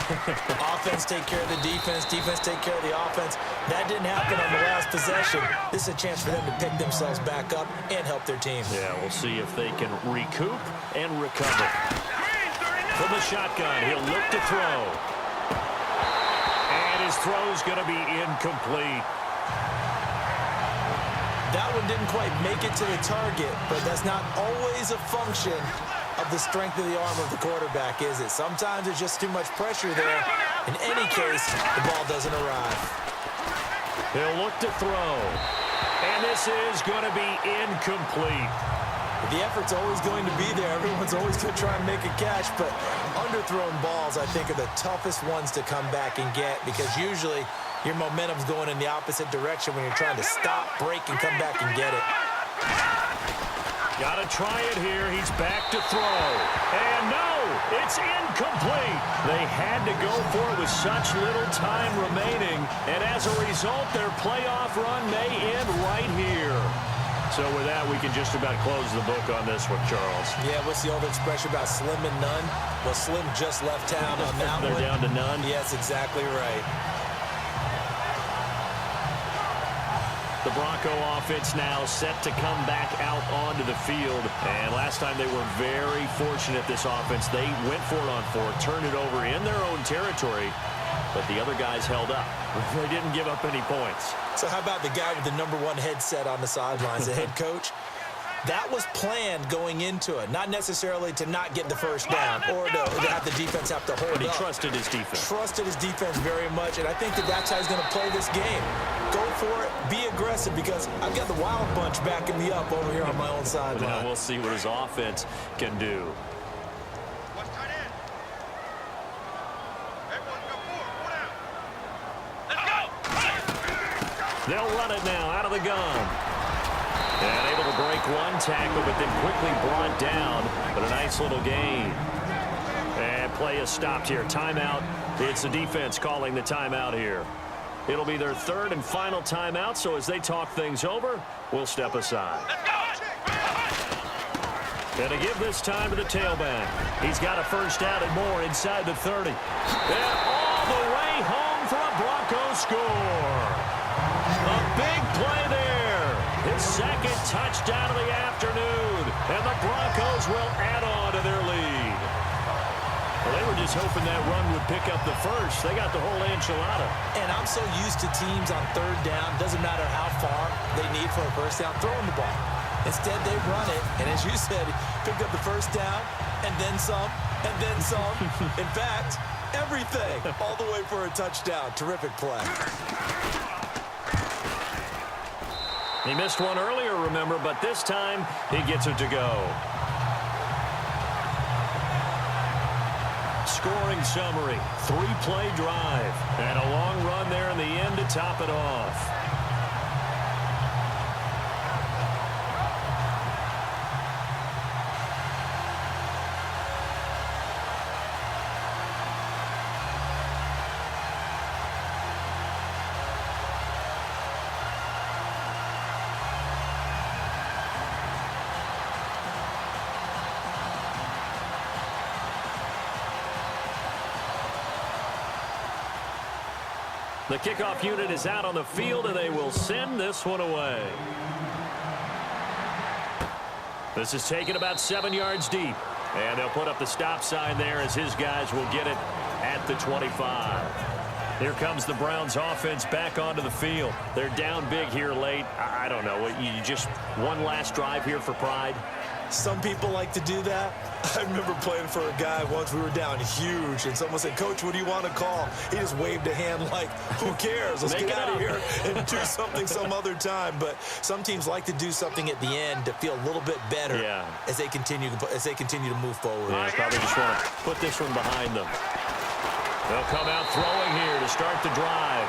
Offense take care of the defense, defense take care of the offense. That didn't happen on the last possession. This is a chance for them to pick themselves back up and help their team. Yeah, we'll see if they can recoup and recover. From the shotgun, he'll look to throw. And his throw's going to be incomplete. That one didn't quite make it to the target, but that's not always a function of the strength of the arm of the quarterback, is it? Sometimes there's just too much pressure there. In any case, the ball doesn't arrive. He'll look to throw. And this is going to be incomplete. The effort's always going to be there. Everyone's always going to try and make a catch, but underthrown balls, I think, are the toughest ones to come back and get, because usually your momentum's going in the opposite direction when you're trying to stop, break, and come back and get it. Got to try it here. He's back to throw. And no, it's incomplete. They had to go for it with such little time remaining. And as a result, their playoff run may end right here. So with that, we can just about close the book on this one, Charles. Yeah, what's the old expression about slim and none? Well, Slim just left town on that one. They're down to none? Yes, exactly right. The Bronco offense now set to come back out onto the field. And last time they were very fortunate, this offense. They went for it on fourth, turned it over in their own territory, but the other guys held up. They didn't give up any points. So how about the guy with the #1 headset on the sidelines, the head coach? That was planned going into it, not necessarily to not get the first down or to have the defense have to hold up. But he trusted his defense. Trusted his defense very much, and I think that's how he's going to play this game. Go for it, be aggressive, because I've got the Wild Bunch backing me up over here on my own sideline. Now we'll see what his offense can do. They'll run it now out of the gun. And able to break one tackle, but then quickly brought down. But a nice little gain. And play is stopped here. Timeout. It's the defense calling the timeout here. It'll be their third and final timeout, so as they talk things over, we'll step aside. And to give this time to the tailback. He's got a first down and more inside the 30. And all the way home for a Bronco score. A big play there. His second touchdown of the afternoon. And the Broncos will add on to their lead. Well, they were just hoping that run would pick up the first. They got the whole enchilada. And I'm so used to teams on third down, doesn't matter how far they need for a first down, throwing the ball. Instead, they run it, and as you said, picked up the first down, and then some, and then some. In fact, everything, all the way for a touchdown. Terrific play. He missed one earlier, remember, but this time he gets it to go. Scoring summary, 3-play drive, and a long run there in the end to top it off. The kickoff unit is out on the field, and they will send this one away. This is taken about 7 yards deep, and they'll put up the stop sign there as his guys will get it at the 25. Here comes the Browns offense back onto the field. They're down big here late. I don't know. You just one last drive here for pride? Some people like to do that. I remember playing for a guy once. We were down huge, and someone said, "Coach, what do you want to call?" He just waved a hand like, "Who cares? Let's get out of here and do something some other time." But some teams like to do something at the end to feel a little bit better as they continue to move forward. Yeah, probably just want to put this one behind them. They'll come out throwing here to start the drive.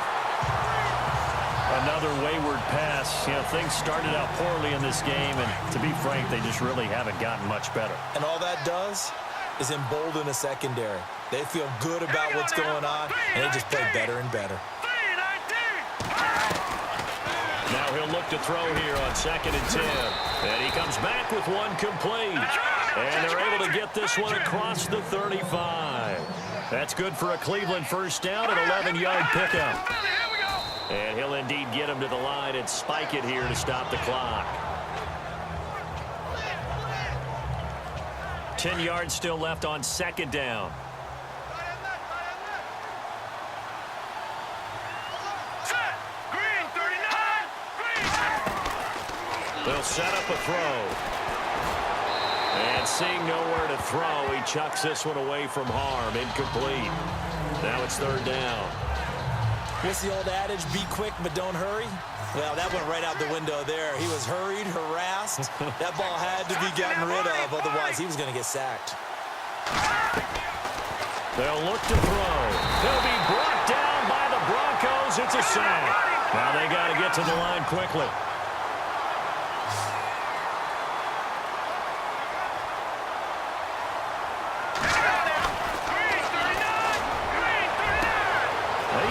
Another wayward pass. You know, things started out poorly in this game, and to be frank, they just really haven't gotten much better. And all that does is embolden a secondary. They feel good about what's going on, and they just play better and better. Now he'll look to throw here on 2nd and 10. And he comes back with one complete. And they're able to get this one across the 35. That's good for a Cleveland first down, an 11-yard pickup. And he'll indeed get him to the line and spike it here to stop the clock. 10 yards still left on 2nd down. They'll set up a throw. And seeing nowhere to throw, he chucks this one away from harm. Incomplete. Now it's 3rd down. What's the old adage, be quick but don't hurry? Well, that went right out the window there. He was hurried, harassed. That ball had to be gotten rid of, otherwise he was going to get sacked. They'll look to throw. They'll be brought down by the Broncos. It's a sack. Now they got to get to the line quickly.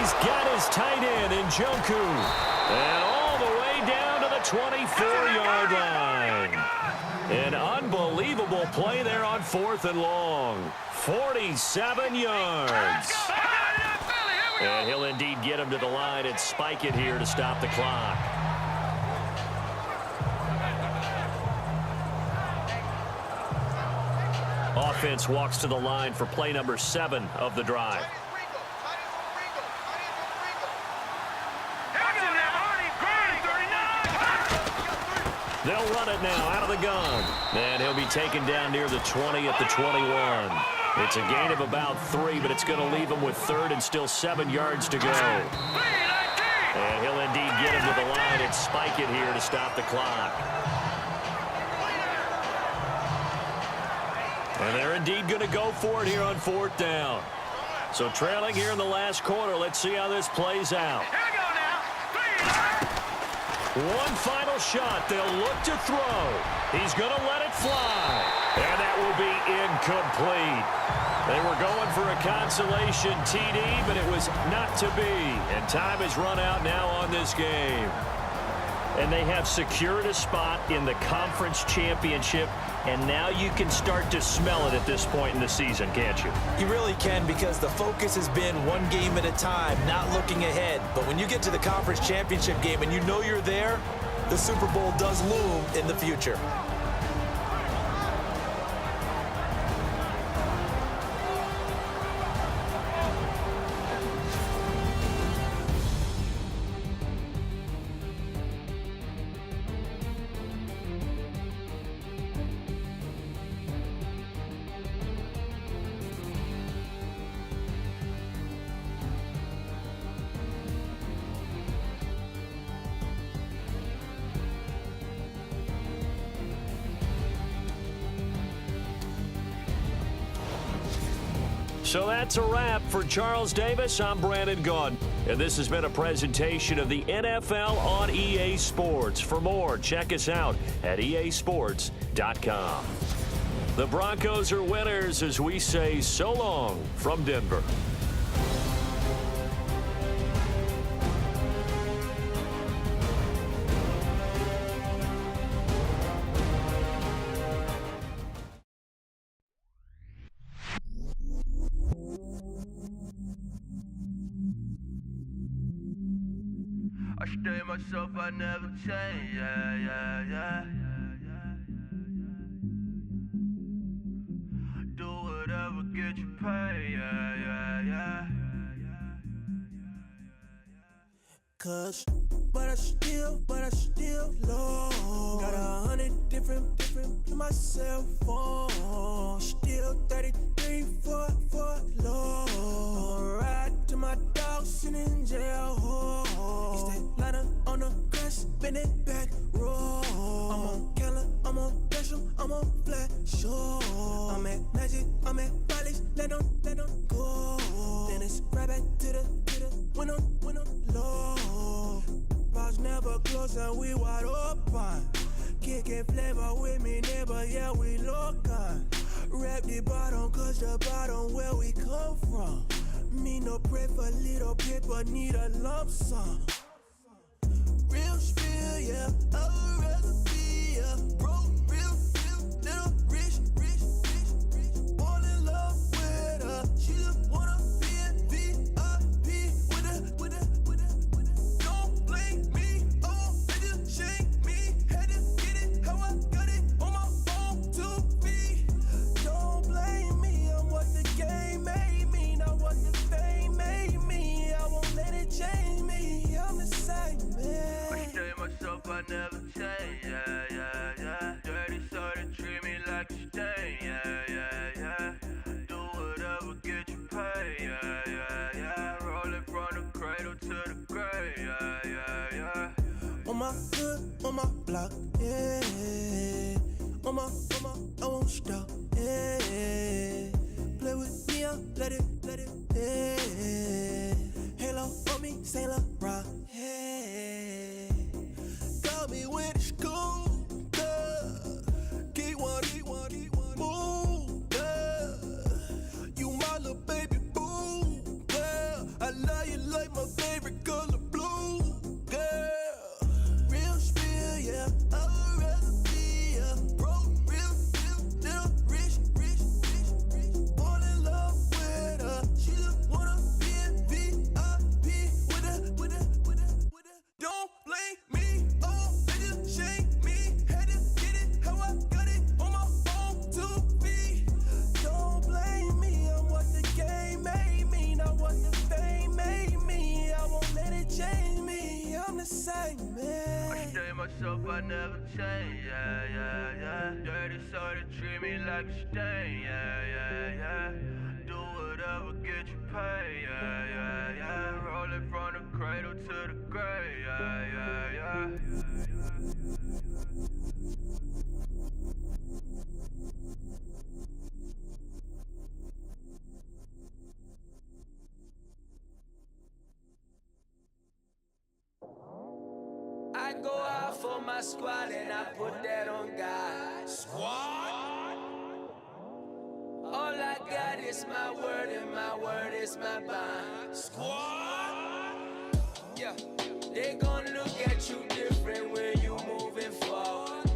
He's got his tight end in Njoku. And all the way down to the 24-yard line. An unbelievable play there on 4th and long. 47 yards. And he'll indeed get him to the line and spike it here to stop the clock. Offense walks to the line for play number 7 of the drive. They'll run it now out of the gun. And he'll be taken down near the 20 at the 21. It's a gain of about 3, but it's going to leave him with 3rd and still 7 yards to go. And he'll indeed get him to the line and spike it here to stop the clock. And they're indeed going to go for it here on 4th down. So trailing here in the last quarter. Let's see how this plays out. One final shot. They'll look to throw. He's going to let it fly. And that will be incomplete. They were going for a consolation TD, but it was not to be. And time has run out now on this game. And they have secured a spot in the conference championship. And now you can start to smell it at this point in the season, can't you? You really can, because the focus has been one game at a time, not looking ahead. But when you get to the conference championship game and you know you're there, the Super Bowl does loom in the future. So that's a wrap for Charles Davis. I'm Brandon Gaudin, and this has been a presentation of the NFL on EA Sports. For more, check us out at easports.com. The Broncos are winners as we say so long from Denver. I stay myself, I never change, yeah. Do whatever, get you paid, yeah. 'Cause but I still low. Got 100 different to my cell phone. Still 33 for low. I'ma ride to my dog sitting in jail. He's that liner on the grass, bend it back, roll. I'm on Keller, I'm on Bishop, I'm on Flat Shore. I'm at Magic, I'm at Bally's, let them go. Then it's right back to the when I'm low. Bars never close and we wide open. Kicking flavor with me, neighbor, yeah, we local. Rap the bottom, cause the bottom where we come from. Me no pray for little paper, need a lump sum. Real spill, yeah, I would rather be a broke, real, little rich. Fall in love with her, she just wanna be a VIP with her. Don't blame me, oh, they just shame me. Had to get it how I got it on my phone to be. Don't blame me, I'm what the game made me, not what the fame made me. I won't let it change me, I'm the same man. I stay myself, I never change, yeah. Dirty sort of treat me like a stain, yeah. Do whatever, get you paid, yeah. Roll it from the cradle to the grave, yeah. On my hood, on my block, yeah. On my, I won't stop, yeah. Play with me, I'll let it, yeah. Halo on me, Saint Laurent, yeah. Got me with the school, yeah. Keep one, move, yeah. You my little baby boo, yeah. I love you like my favorite color blue, girl. Real spill, yeah. I would rather be a broke, real, little rich. Fall in love with her, she just wanna be a VIP with her. Don't blame me, oh, they just shame me. Had to get it how I got it on my phone to be. Don't blame me, I'm what the game made me, not what the fame made me. I won't let it change me, I'm the same I man. stay myself, I never change, yeah. Dirty sort of treat me like a stain, yeah. Do whatever, get you paid, yeah. Roll it from the cradle to the grave, yeah. I go out for my squad and I put that on God. Squad? All I got is my word and my word is my bond. Squad? Yeah, they gon' look at you different when you moving forward.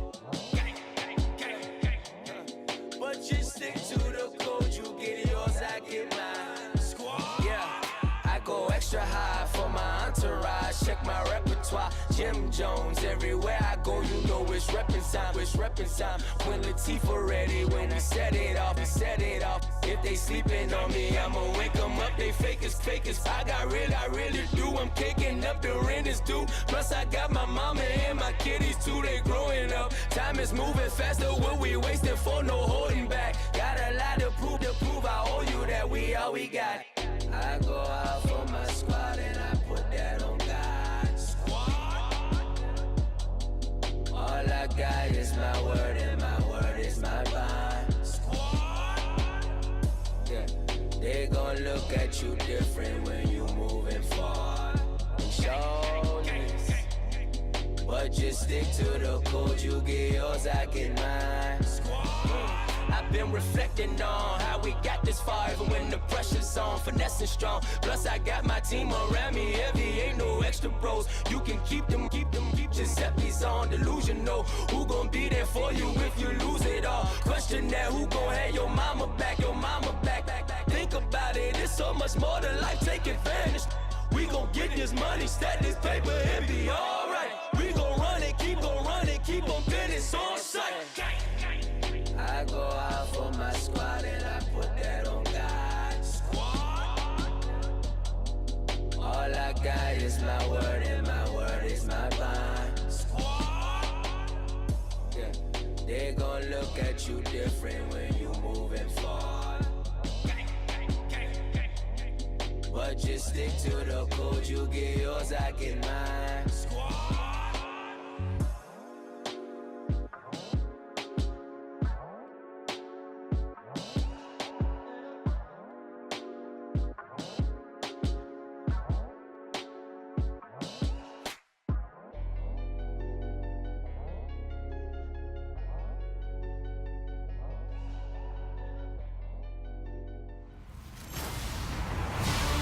But you stick to the code, you get yours, I get mine. Squad? Yeah. I go extra high for my entourage. Check my repertoire. Jim Jones, everywhere I go, you know it's reppin' time. When Latifah ready, when he set it off. If they sleeping on me, I'ma wake them up. They fakers. I really do. I'm kicking up, the rent is due. Plus I got my mama and my kiddies too. They growing up. Time is moving faster. What we wasting for? No holding back. Got a lot to prove. I owe you that we all we got. I go out for my squad and I put that on God. Squad? All I got is my word and my word is my bond. Squad? Yeah, they gon' look at you different when you moving forward. Shoulders, but just stick to the code. You get yours, I get mine. I've been reflecting on how we got this far, even when the pressure's on, finessing strong. Plus I got my team around me heavy, ain't no extra bros. You can keep them. Giuseppe's on delusional. Who gon' be there for you if you lose it all? Question that, who gon' have your mama back? Think about it, it's so much more to life, take advantage. We gon' get this money, stack this paper, and be alright. We gon' run it, keep on business on sight. I go out for my squad and I put that on God. Squad? All I got is my word and my word is my look at you different when you moving forward. But just stick to the code. You get yours, I get mine.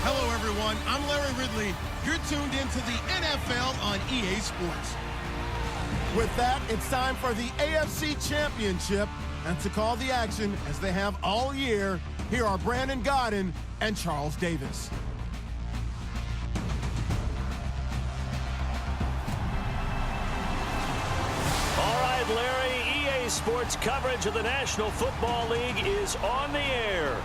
Hello, everyone. I'm Larry Ridley. You're tuned into the NFL on EA Sports. With that, it's time for the AFC Championship. And to call the action, as they have all year, here are Brandon Godden and Charles Davis. All right, Larry, EA Sports coverage of the National Football League is on the air.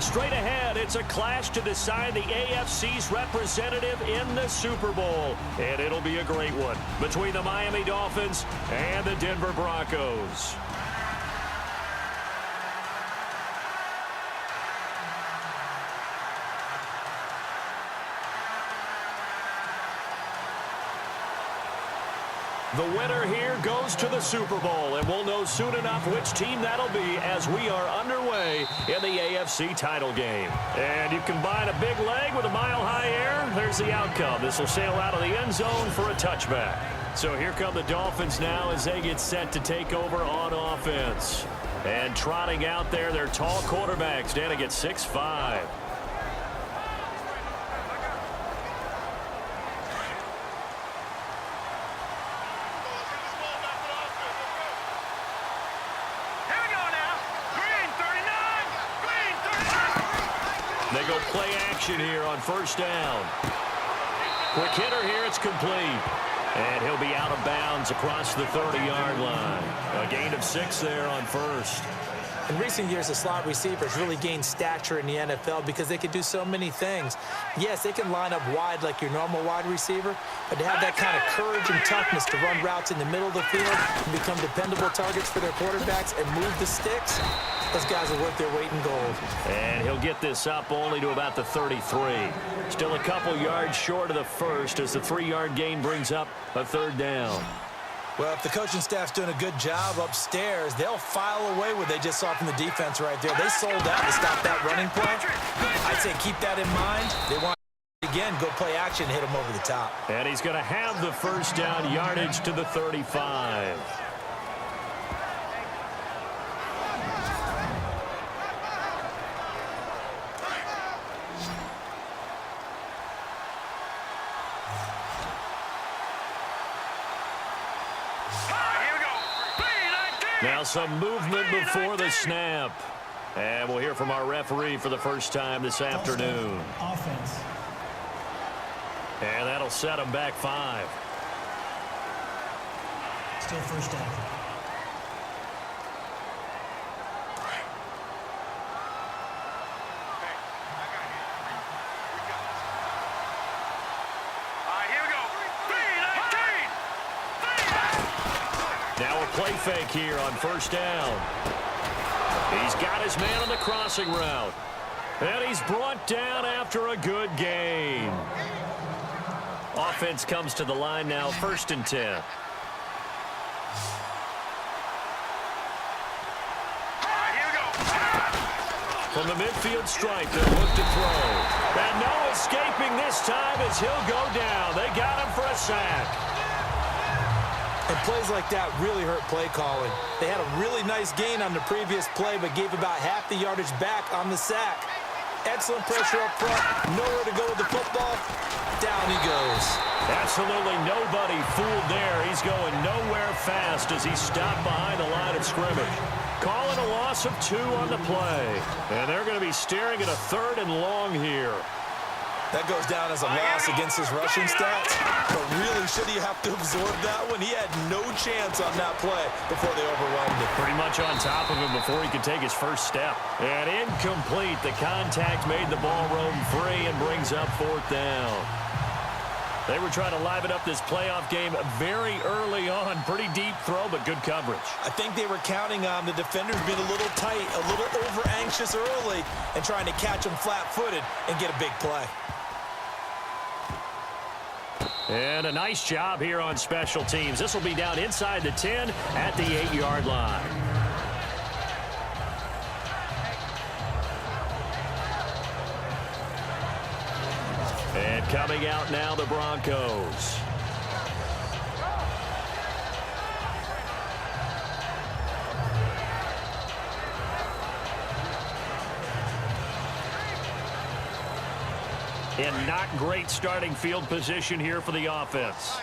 Straight ahead, it's a clash to decide the AFC's representative in the Super Bowl. And it'll be a great one between the Miami Dolphins and the Denver Broncos. The winner here goes to the Super Bowl, and we'll know soon enough which team that'll be as we are underway in the AFC title game. And you combine a big leg with a mile-high air, there's the outcome. This will sail out of the end zone for a touchback. So here come the Dolphins now as they get set to take over on offense. And trotting out there, their tall quarterback standing at 6'5". They go play action here on first down. Quick hitter here, it's complete. And he'll be out of bounds across the 30-yard line. A gain of 6 there on first. In recent years, the slot receivers really gained stature in the NFL because they can do so many things. Yes, they can line up wide like your normal wide receiver, but to have that kind of courage and toughness to run routes in the middle of the field and become dependable targets for their quarterbacks and move the sticks, those guys are worth their weight in gold. And he'll get this up only to about the 33. Still a couple yards short of the first as the 3-yard gain brings up a third down. Well, if the coaching staff's doing a good job upstairs, they'll file away what they just saw from the defense right there. They sold out to stop that running play. I'd say keep that in mind. They want to, again, go play action and hit them over the top. And he's going to have the first down yardage to the 35. Now some movement before the snap. And we'll hear from our referee for the first time this afternoon. Offense. And that'll set them back 5. Still first down. Now a play fake here on first down. He's got his man on the crossing route. And he's brought down after a good gain. Offense comes to the line now, 1st and 10. From the midfield stripe, they'll look to throw. And no escaping this time as he'll go down. They got him for a sack. And plays like that really hurt play calling. They had a really nice gain on the previous play, but gave about half the yardage back on the sack. Excellent pressure up front. Nowhere to go with the football. Down he goes. Absolutely nobody fooled there. He's going nowhere fast as he's stopped behind the line of scrimmage. Calling a loss of 2 on the play. And they're going to be staring at a 3rd and long here. That goes down as a loss against his rushing stats. But really, should he have to absorb that one? He had no chance on that play before they overwhelmed him. Pretty much on top of him before he could take his first step. And incomplete. The contact made the ball roam free and brings up 4th down. They were trying to liven up this playoff game very early on. Pretty deep throw, but good coverage. I think they were counting on the defenders being a little tight, a little over-anxious early, and trying to catch them flat-footed and get a big play. And a nice job here on special teams. This will be down inside the 10 at the 8-yard line. And coming out now, the Broncos. And not great starting field position here for the offense.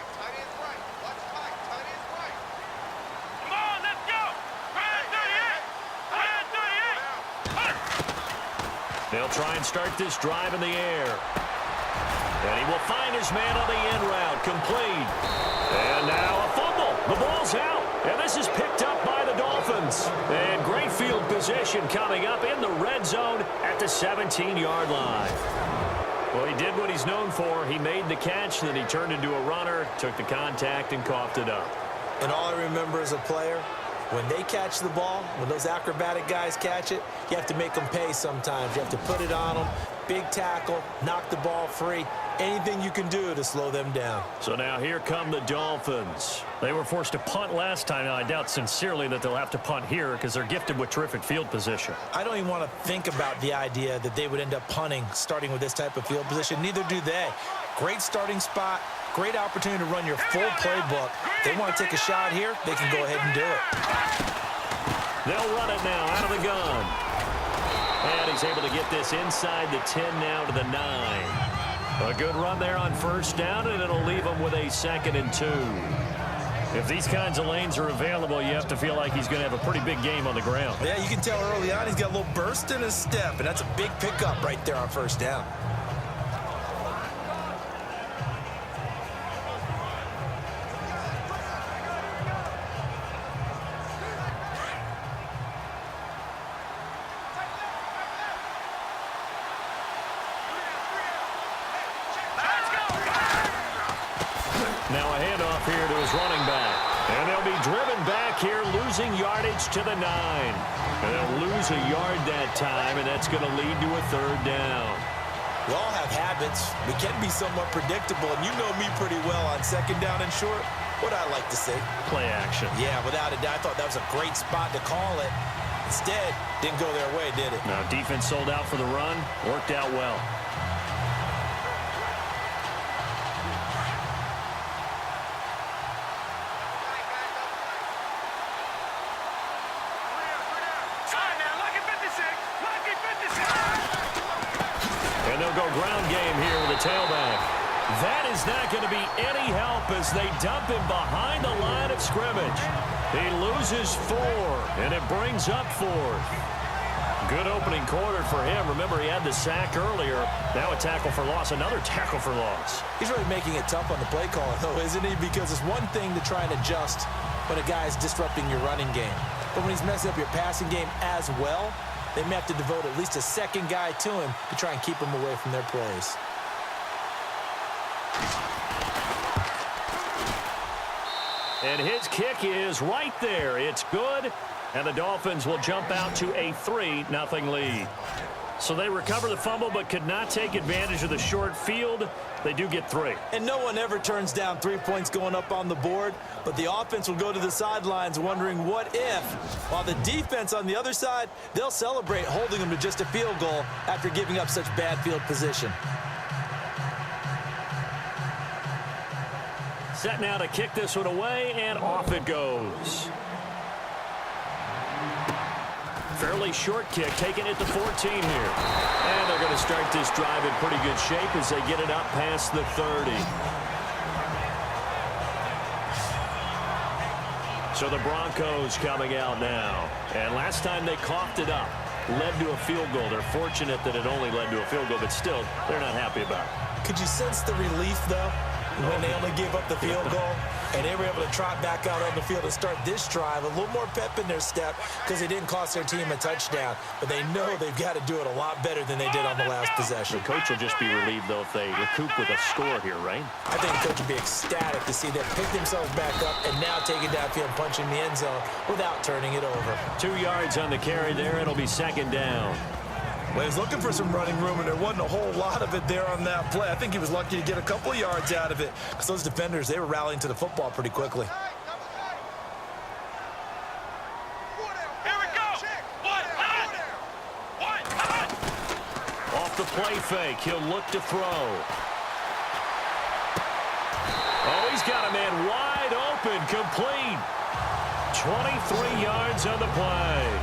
They'll try and start this drive in the air. And he will find his man on the end route, complete. And now a fumble. The ball's out. And this is picked up by the Dolphins. And great field position coming up in the red zone at the 17-yard line. Well, he did what he's known for. He made the catch, then he turned into a runner, took the contact, and coughed it up. And all I remember as a player, when they catch the ball, when those acrobatic guys catch it, you have to make them pay sometimes. You have to put it on them, big tackle, knock the ball free. Anything you can do to slow them down. So now here come the Dolphins. They were forced to punt last time. Now, I doubt sincerely that they'll have to punt here because they're gifted with terrific field position. I don't even want to think about the idea that they would end up punting starting with this type of field position. Neither do they. Great starting spot. Great opportunity to run your full playbook. They want to take a shot here, they can go ahead and do it. They'll run it now out of the gun. And he's able to get this inside the 10 now to the 9. A good run there on first down, and it'll leave him with a 2nd and 2. If these kinds of lanes are available, you have to feel like he's going to have a pretty big game on the ground. Yeah, you can tell early on he's got a little burst in his step, and that's a big pickup right there on first down. Now a handoff here to his running back. And they'll be driven back here, losing yardage to the 9. And they'll lose a yard that time, and that's going to lead to a 3rd down. We all have habits. We can be somewhat predictable, and you know me pretty well on 2nd down and short. What I like to say? Play action. Yeah, without a doubt, I thought that was a great spot to call it. Instead, didn't go their way, did it? Now, defense sold out for the run. Worked out well. And they'll go ground game here with a tailback. That is not going to be any help as they dump him behind the line of scrimmage. He loses 4, and it brings up 4th. Good opening quarter for him. Remember, he had the sack earlier. Now a tackle for loss, another tackle for loss. He's really making it tough on the play call, though, isn't he? Because it's one thing to try and adjust when a guy is disrupting your running game. But when he's messing up your passing game as well, they may have to devote at least a second guy to him to try and keep him away from their plays. And his kick is right there. It's good, and the Dolphins will jump out to a 3-0 lead. So they recover the fumble but could not take advantage of the short field. They do get 3. And no one ever turns down 3 points going up on the board, but the offense will go to the sidelines wondering what if. While the defense on the other side, they'll celebrate holding them to just a field goal after giving up such bad field position. Set now to kick this one away, and off it goes. Fairly short kick, taking it to 14 here. And they're going to start this drive in pretty good shape as they get it up past the 30. So the Broncos coming out now. And last time they coughed it up, led to a field goal. They're fortunate that it only led to a field goal, but still, they're not happy about it. Could you sense the relief, though, when they only gave up the field goal? And they were able to trot back out on the field and start this drive. A little more pep in their step because they didn't cost their team a touchdown. But they know they've got to do it a lot better than they did on the last possession. The coach will just be relieved, though, if they recoup with a score here, right? I think the coach would be ecstatic to see them pick themselves back up and now take it downfield and punch in the end zone without turning it over. 2 yards on the carry there. It'll be second down. Well, he was looking for some running room, and there wasn't a whole lot of it there on that play. I think he was lucky to get a couple of yards out of it because those defenders, they were rallying to the football pretty quickly. Here we go. Off the play fake, he'll look to throw. Oh, he's got a man wide open, complete. 23 yards on the play.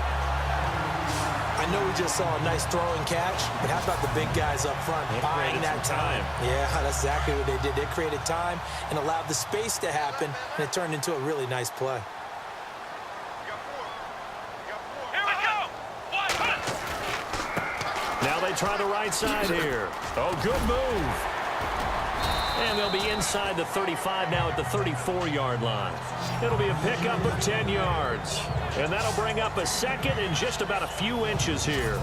I know we just saw a nice throwing catch, but how about the big guys up front buying that time? Yeah, that's exactly what they did. They created time and allowed the space to happen, and it turned into a really nice play. Here we go. Now they try the right side here. Oh, good move. And they'll be inside the 35 now at the 34-yard line. It'll be a pickup of 10 yards. And that'll bring up a second in just about a few inches here.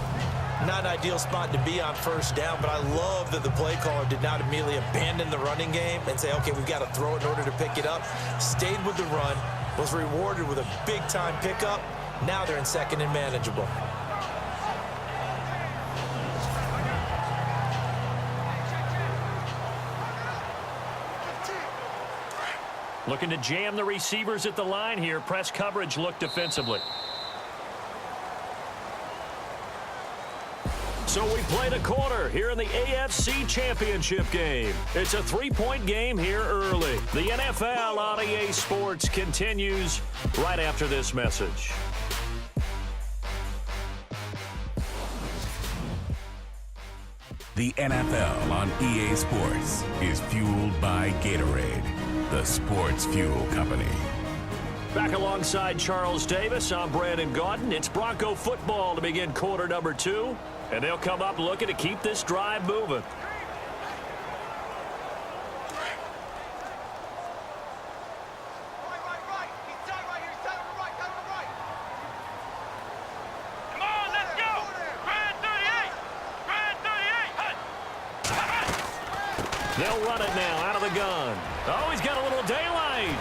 Not an ideal spot to be on first down, but I love that the play caller did not immediately abandon the running game and say, okay, we've got to throw it in order to pick it up. Stayed with the run, was rewarded with a big-time pickup. Now they're in second and manageable. Looking to jam the receivers at the line here. Press coverage look defensively. So we played a quarter here in the AFC Championship game. It's a 3-point game here early. The NFL on EA Sports continues right after this message. The NFL on EA Sports is fueled by Gatorade, the sports fuel company. Back alongside Charles Davis, I'm Brandon Gaudin. It's Bronco football to begin quarter number 2, and they'll come up looking to keep this drive moving. Come on, let's go. Grand 38. Grand 38. They'll run it now out of the gun. Oh, he's got a little daylight.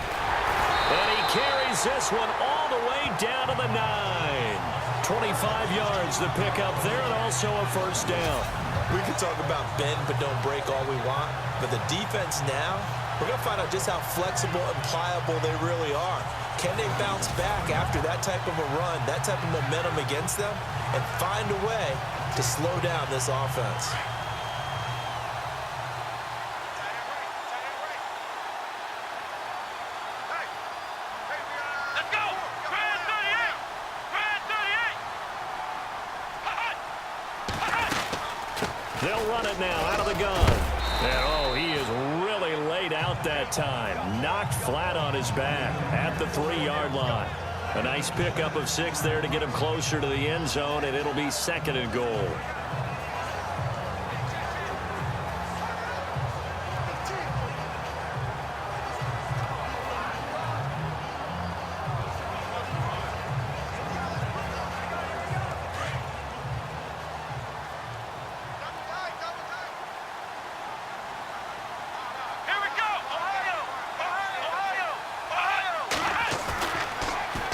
And he carries this one all the way down to the 9. 25 yards to pick up there, and also a first down. We can talk about bend but don't break all we want, but the defense now, we're going to find out just how flexible and pliable they really are. Can they bounce back after that type of a run, that type of momentum against them, and find a way to slow down this offense? Let's go. Grand 38. Grand 38. They'll run it now out of the gun. And, oh, he is really laid out that time. Knocked flat on his back at the 3-yard line. A nice pickup of 6 there to get him closer to the end zone, and it'll be second and goal. Here we go. Ohio. Ohio. Ohio.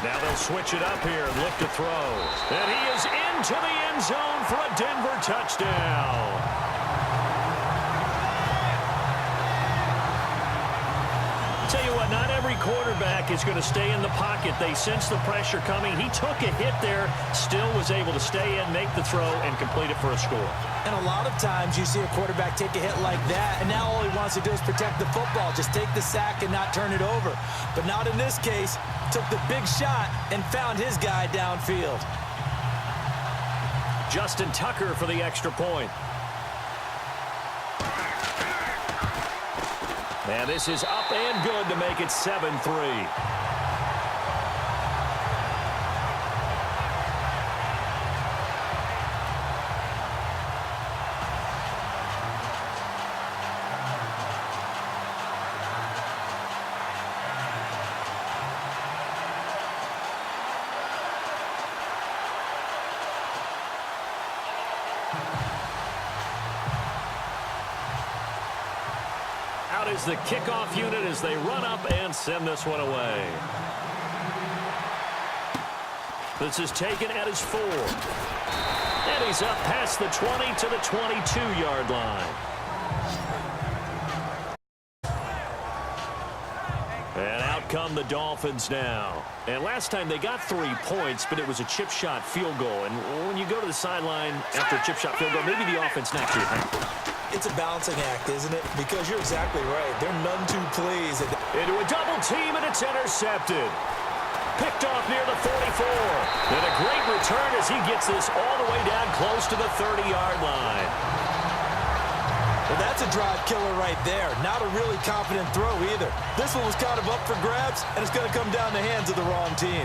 Now they'll switch it up here and look to throw. And he is into the end zone for a Denver touchdown. Tell you what, not every quarterback is going to stay in the pocket. They sense the pressure coming. He took a hit there, still was able to stay in, make the throw, and complete it for a score. And a lot of times you see a quarterback take a hit like that, and now all he wants to do is protect the football, just take the sack and not turn it over. But not in this case. Took the big shot and found his guy downfield. Justin Tucker for the extra point. And this is up and good to make it 7-3. is the kickoff unit as they run up and send this one away. This is taken at his 4. And he's up past the 20 to the 22-yard line. And out come the Dolphins now. And last time they got 3 points, but it was a chip shot field goal. And when you go to the sideline after a chip shot field goal, maybe the offense not too happy. It's a balancing act, isn't it? Because you're exactly right. They're none too pleased. Into a double team, and it's intercepted. Picked off near the 44. And a great return as he gets this all the way down close to the 30-yard line. Well, that's a drive killer right there. Not a really confident throw either. This one was kind of up for grabs, and it's going to come down the hands of the wrong team.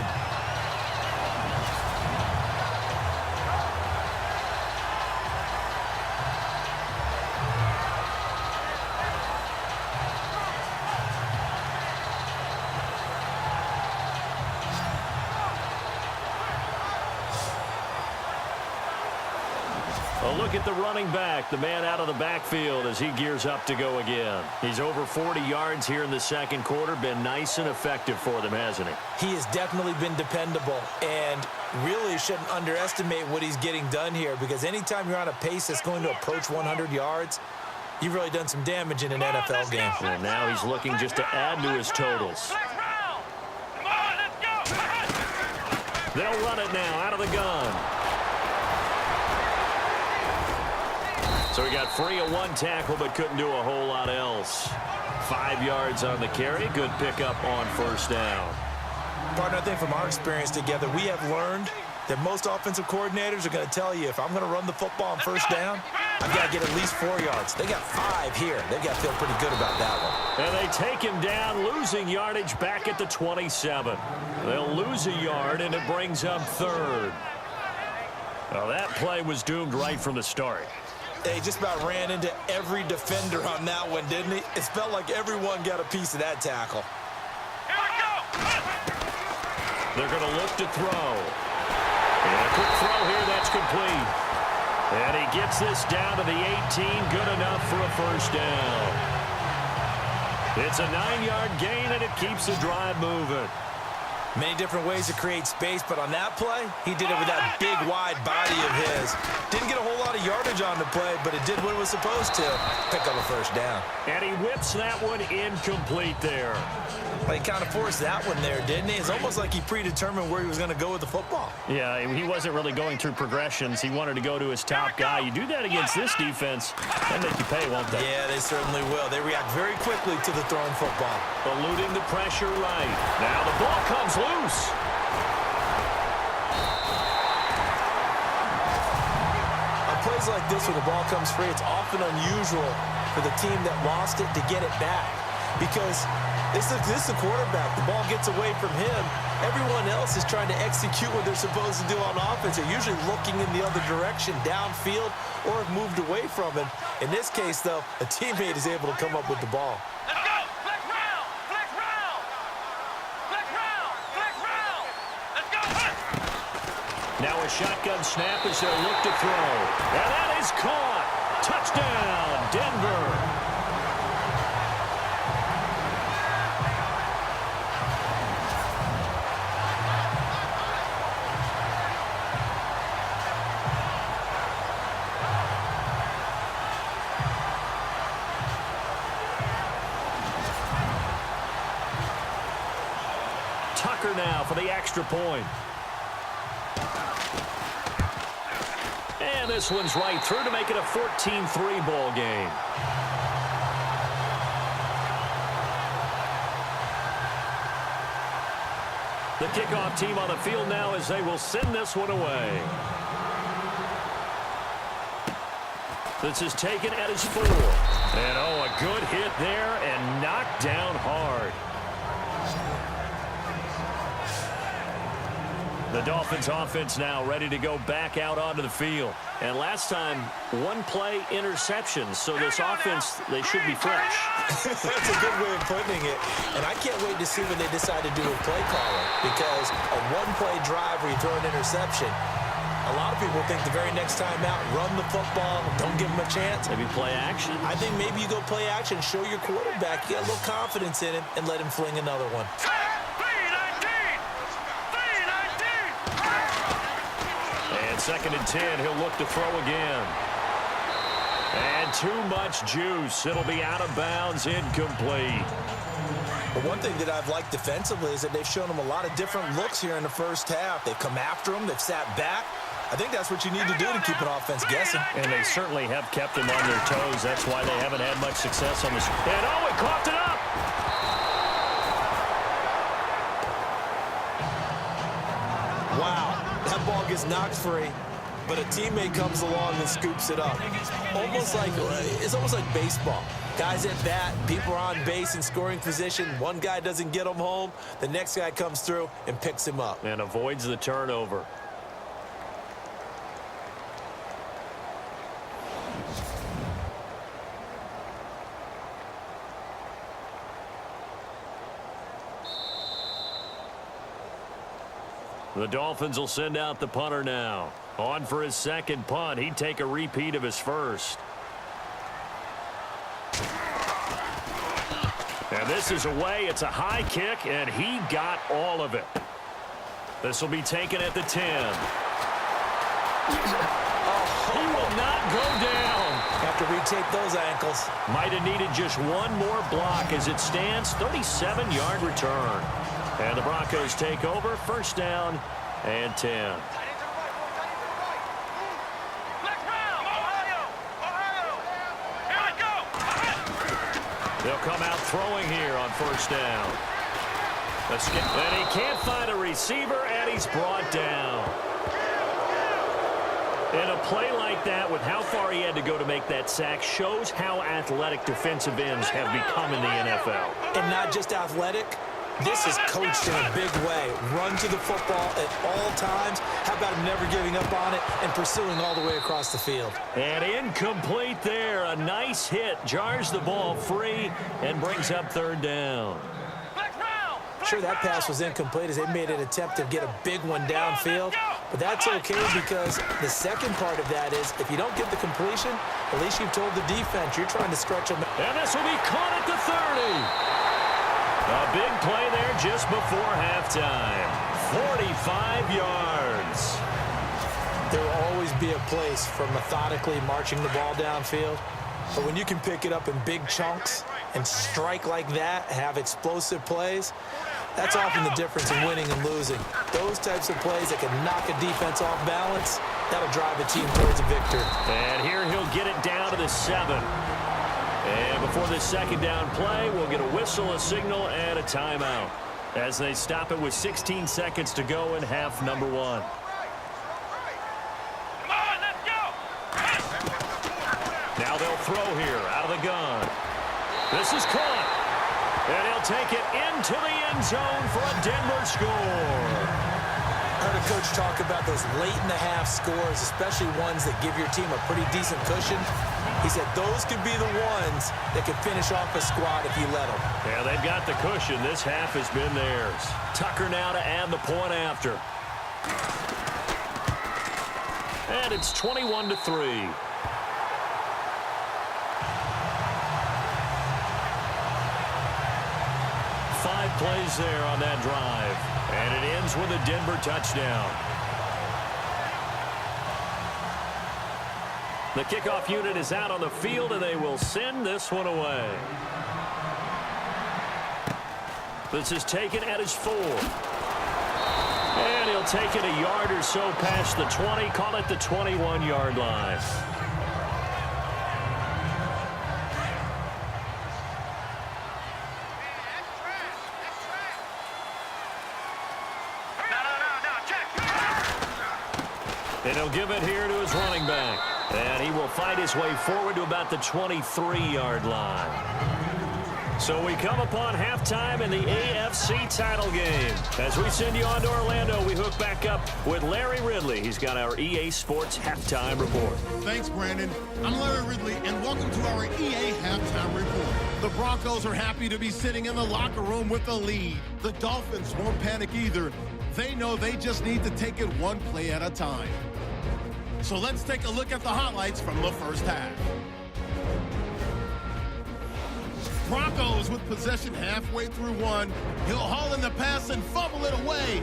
A look at the running back, the man out of the backfield as he gears up to go again. He's over 40 yards here in the second quarter. Been nice and effective for them, hasn't he? He has definitely been dependable, and really shouldn't underestimate what he's getting done here, because anytime you're on a pace that's going to approach 100 yards, you've really done some damage in an NFL game. And now he's looking just to add to his totals. They'll run it now out of the gun. So he got free of 1 tackle, but couldn't do a whole lot else. 5 yards on the carry. Good pickup on first down. Partner, I think from our experience together, we have learned that most offensive coordinators are going to tell you, if I'm going to run the football on first down, I've got to get at least 4 yards. They got 5 here. They've got to feel pretty good about that one. And they take him down, losing yardage back at the 27. They'll lose a yard, and it brings up 3rd. Well, that play was doomed right from the start. They just about ran into every defender on that one, didn't he? It felt like everyone got a piece of that tackle. Here we go! They're going to look to throw. And a quick throw here, that's complete. And he gets this down to the 18, good enough for a first down. It's a 9-yard gain, and it keeps the drive moving. Many different ways to create space, but on that play, he did it with that big, wide body of his. Didn't get a whole lot of yardage on the play, but it did what it was supposed to. Pick up a first down. And he whips that one incomplete there. Well, he kind of forced that one there, didn't he? It's almost like he predetermined where he was going to go with the football. Yeah, he wasn't really going through progressions. He wanted to go to his top guy. You do that against this defense, they'll make you pay, won't they? Yeah, they certainly will. They react very quickly to the thrown football. Eluding the pressure right. Now the ball comes loose. On plays like this where the ball comes free, it's often unusual for the team that lost it to get it back, because this is the quarterback. The ball gets away from him. Everyone else is trying to execute what they're supposed to do on offense. They're usually looking in the other direction, downfield, or have moved away from him. In this case, though, a teammate is able to come up with the ball. Let's go! Flex round! Flex round! Flex round! Flex round! Let's go! Now a shotgun snap as they'll look to throw. And that is caught. Touchdown, Denver. Tucker now for the extra point. And this one's right through to make it a 14-3 ball game. The kickoff team on the field now as they will send this one away. This is taken at his 4. And oh, a good hit there and knocked down hard. The Dolphins offense now ready to go back out onto the field. And last time, 1 play interception. So this offense, they should be fresh. That's a good way of putting it. And I can't wait to see what they decide to do with play calling, because a 1-play drive where you throw an interception, A lot of people think the very next time out, run the football, don't give him a chance. Maybe play action. I think maybe you go play action, show your quarterback you got a little confidence in him, and let him fling another one. And 2nd and 10, he'll look to throw again. And too much juice. It'll be out of bounds, incomplete. But one thing that I've liked defensively is that they've shown him a lot of different looks here in the first half. They've come after him. They've sat back. I think that's what you need to do to keep an offense guessing. And they certainly have kept them on their toes. That's why they haven't had much success on this. And oh, it coughed it up. Wow, that ball gets knocked free, but a teammate comes along and scoops it up. It's almost like baseball. Guys at bat, people are on base in scoring position. One guy doesn't get him home. The next guy comes through and picks him up. And avoids the turnover. The Dolphins will send out the punter now. On for his second punt. He'd take a repeat of his first. And this is away. It's a high kick, and he got all of it. This will be taken at the 10. He will not go down. Have to retake those ankles. Might have needed just one more block. As it stands, 37-yard return. And the Broncos take over, 1st down and 10. They'll come out throwing here on 1st down. And he can't find a receiver, and he's brought down. And a play like that, with how far he had to go to make that sack, shows how athletic defensive ends have become in the NFL. And not just athletic. This is coached in a big way. Run to the football at all times. How about never giving up on it and pursuing all the way across the field? And incomplete there. A nice hit. Jars the ball free and brings up 3rd down. Sure, that pass was incomplete as they made an attempt to get a big one downfield. But that's okay, because the second part of that is if you don't get the completion, at least you've told the defense you're trying to stretch them. And this will be caught at the 30. A big play there just before halftime. 45 yards. There will always be a place for methodically marching the ball downfield. But when you can pick it up in big chunks and strike like that, have explosive plays, that's often the difference in winning and losing. Those types of plays that can knock a defense off balance, that'll drive a team towards a victory. And here he'll get it down to the 7. And before this 2nd down play, we'll get a whistle, a signal, and a timeout as they stop it with 16 seconds to go in half number 1. Now they'll throw here out of the gun. This is caught. And he'll take it into the end zone for a Denver score. I heard a coach talk about those late-in-the-half scores, especially ones that give your team a pretty decent cushion. He said those could be the ones that could finish off a squad if you let them. Yeah, they've got the cushion. This half has been theirs. Tucker now to add the point after. And it's 21-3. Five plays there on that drive. And it ends with a Denver touchdown. The kickoff unit is out on the field, and they will send this one away. This is taken at his 4. And he'll take it a yard or so past the 20, call it the 21-yard line. And he'll give it here to his running back. And he will fight his way forward to about the 23-yard line. So we come upon halftime in the AFC title game. As we send you on to Orlando, we hook back up with Larry Ridley. He's got our EA Sports halftime report. Thanks, Brandon. I'm Larry Ridley, and welcome to our EA halftime report. The Broncos are happy to be sitting in the locker room with the lead. The Dolphins won't panic either. They know they just need to take it one play at a time. So let's take a look at the highlights from the first half. Broncos with possession halfway through one. He'll haul in the pass and fumble it away.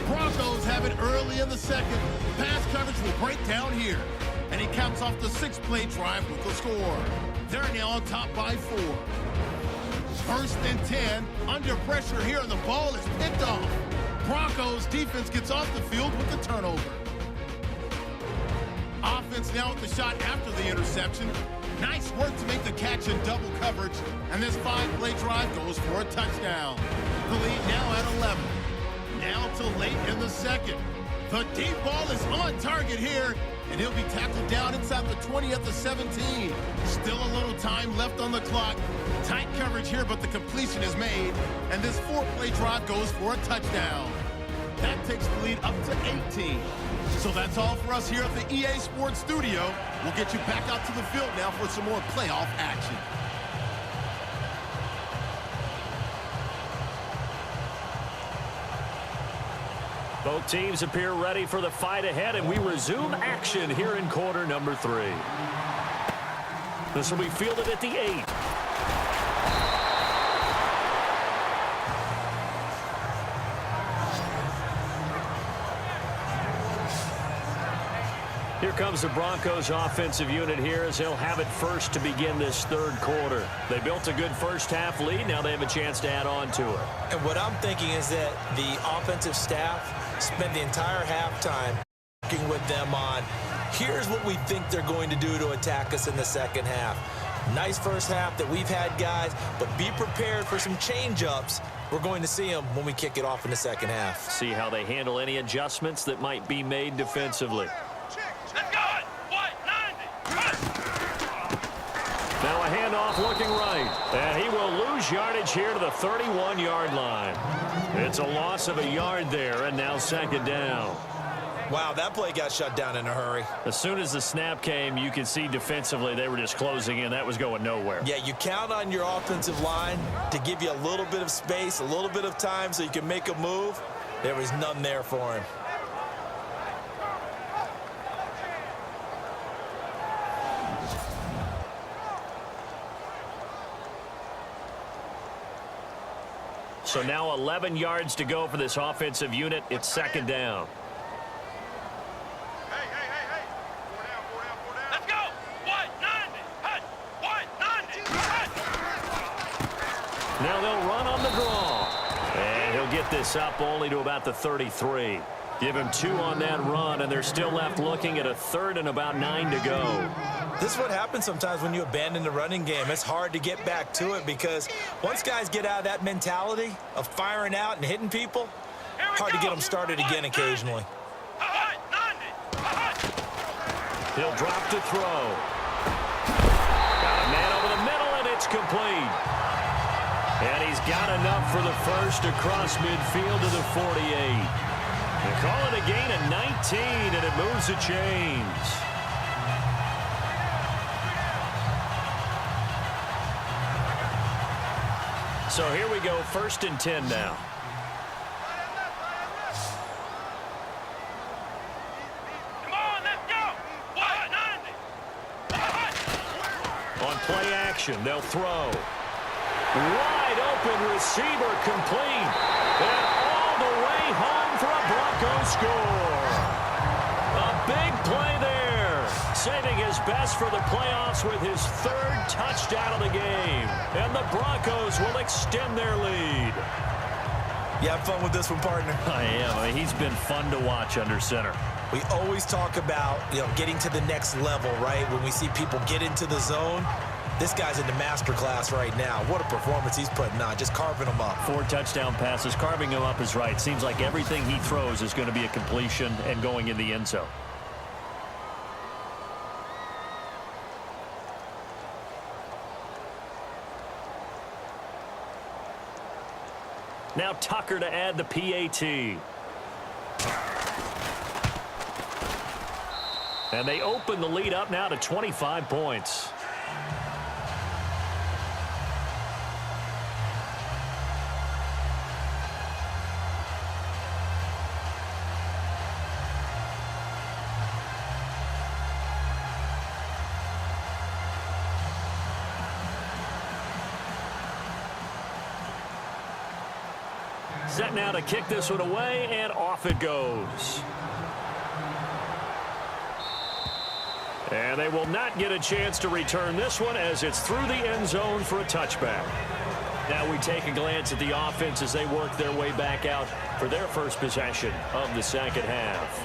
Broncos have it early in the second. Pass coverage will break down here. And he caps off the 6-play drive with the score. They're now on top by 4. 1st and 10. Under pressure here, and the ball is picked off. Broncos defense gets off the field with the turnover. Offense now with the shot after the interception. Nice work to make the catch in double coverage. And this 5-play drive goes for a touchdown. The lead now at 11. Now till late in the second. The deep ball is on target here, and he'll be tackled down inside the 20 at the 17. Still a little time left on the clock. Tight coverage here, but the completion is made, and this 4-play drive goes for a touchdown. That takes the lead up to 18. So that's all for us here at the EA Sports Studio. We'll get you back out to the field now for some more playoff action. Both teams appear ready for the fight ahead, and we resume action here in quarter number 3. This will be fielded at the 8. Here comes the Broncos offensive unit here as they'll have it first to begin this third quarter. They built a good first half lead. Now they have a chance to add on to it. And what I'm thinking is that the offensive staff spent the entire halftime working with them on, here's what we think they're going to do to attack us in the second half. Nice first half that we've had, guys, but be prepared for some change-ups. We're going to see them when we kick it off in the second half. See how they handle any adjustments that might be made defensively. Now a handoff looking right, and he will lose yardage here to the 31-yard line. It's a loss of a yard there, and now second down. Wow, that play got shut down in a hurry. As soon as the snap came, you could see defensively they were just closing in. That was going nowhere. Yeah, you count on your offensive line to give you a little bit of space, a little bit of time so you can make a move. There was none there for him. So now 11 yards to go for this offensive unit. It's second down. Hey. Let's go. 190. Hut. 190. Hut. Now they'll run on the draw. And he'll get this up only to about the 33. Give him 2 on that run, and they're still left looking at a 3rd and about 9 to go. This is what happens sometimes when you abandon the running game. It's hard to get back to it because once guys get out of that mentality of firing out and hitting people, hard to get them started again occasionally. He'll drop to throw. Got a man over the middle, and it's complete. And he's got enough for the first across midfield to the 48. They call it a gain of 19, and it moves the chains. So here we go, 1st and 10 now. Come on, let's go. 190. On play action, they'll throw. Wide open receiver complete. And all the way home for a Broncos score. A big play there. Saving his best for the playoffs with his 3rd touchdown of the game. And the Broncos will extend their lead. You have fun with this one, partner? I am. I mean, he's been fun to watch under center. We always talk about, getting to the next level, right? When we see people get into the zone, this guy's in the master class right now. What a performance he's putting on, just carving them up. 4 touchdown passes. Carving him up is right. Seems like everything he throws is going to be a completion and going in the end zone. Now Tucker to add the PAT. And they open the lead up now to 25 points. Set now to kick this one away, and off it goes. And they will not get a chance to return this one as it's through the end zone for a touchback. Now we take a glance at the offense as they work their way back out for their first possession of the second half.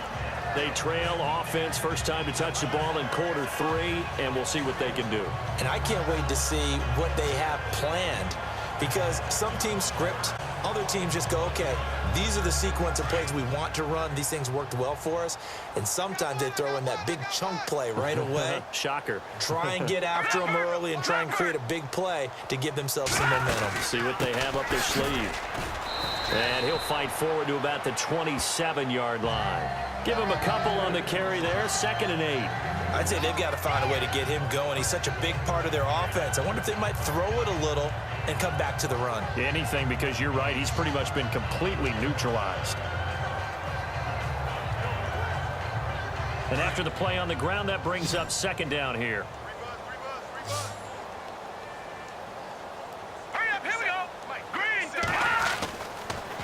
They trail offense, first time to touch the ball in quarter 3, and we'll see what they can do. And I can't wait to see what they have planned, because some teams script, other teams just go, okay, these are the sequence of plays we want to run. These things worked well for us. And sometimes they throw in that big chunk play right away. Shocker. Try and get after them early and try and create a big play to give themselves some momentum. See what they have up their sleeve. And he'll fight forward to about the 27-yard line. Give him a couple on the carry there, 2nd and 8. I'd say they've got to find a way to get him going. He's such a big part of their offense. I wonder if they might throw it a little and come back to the run. Anything, because you're right, he's pretty much been completely neutralized. And after the play on the ground, that brings up 2nd down here. Hurry up, here we go.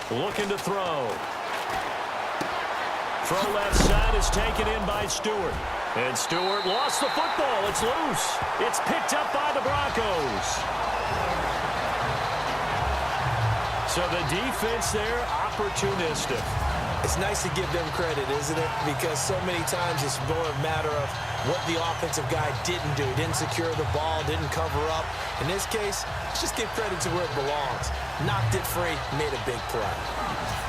Green, Looking to throw. Throw left side is taken in by Stewart. And Stewart lost the football. It's loose. It's picked up by the Broncos. So the defense there, opportunistic. It's nice to give them credit, isn't it? Because so many times it's more a matter of what the offensive guy didn't do. Didn't secure the ball, didn't cover up. In this case, let's just give credit to where it belongs. Knocked it free, made a big play.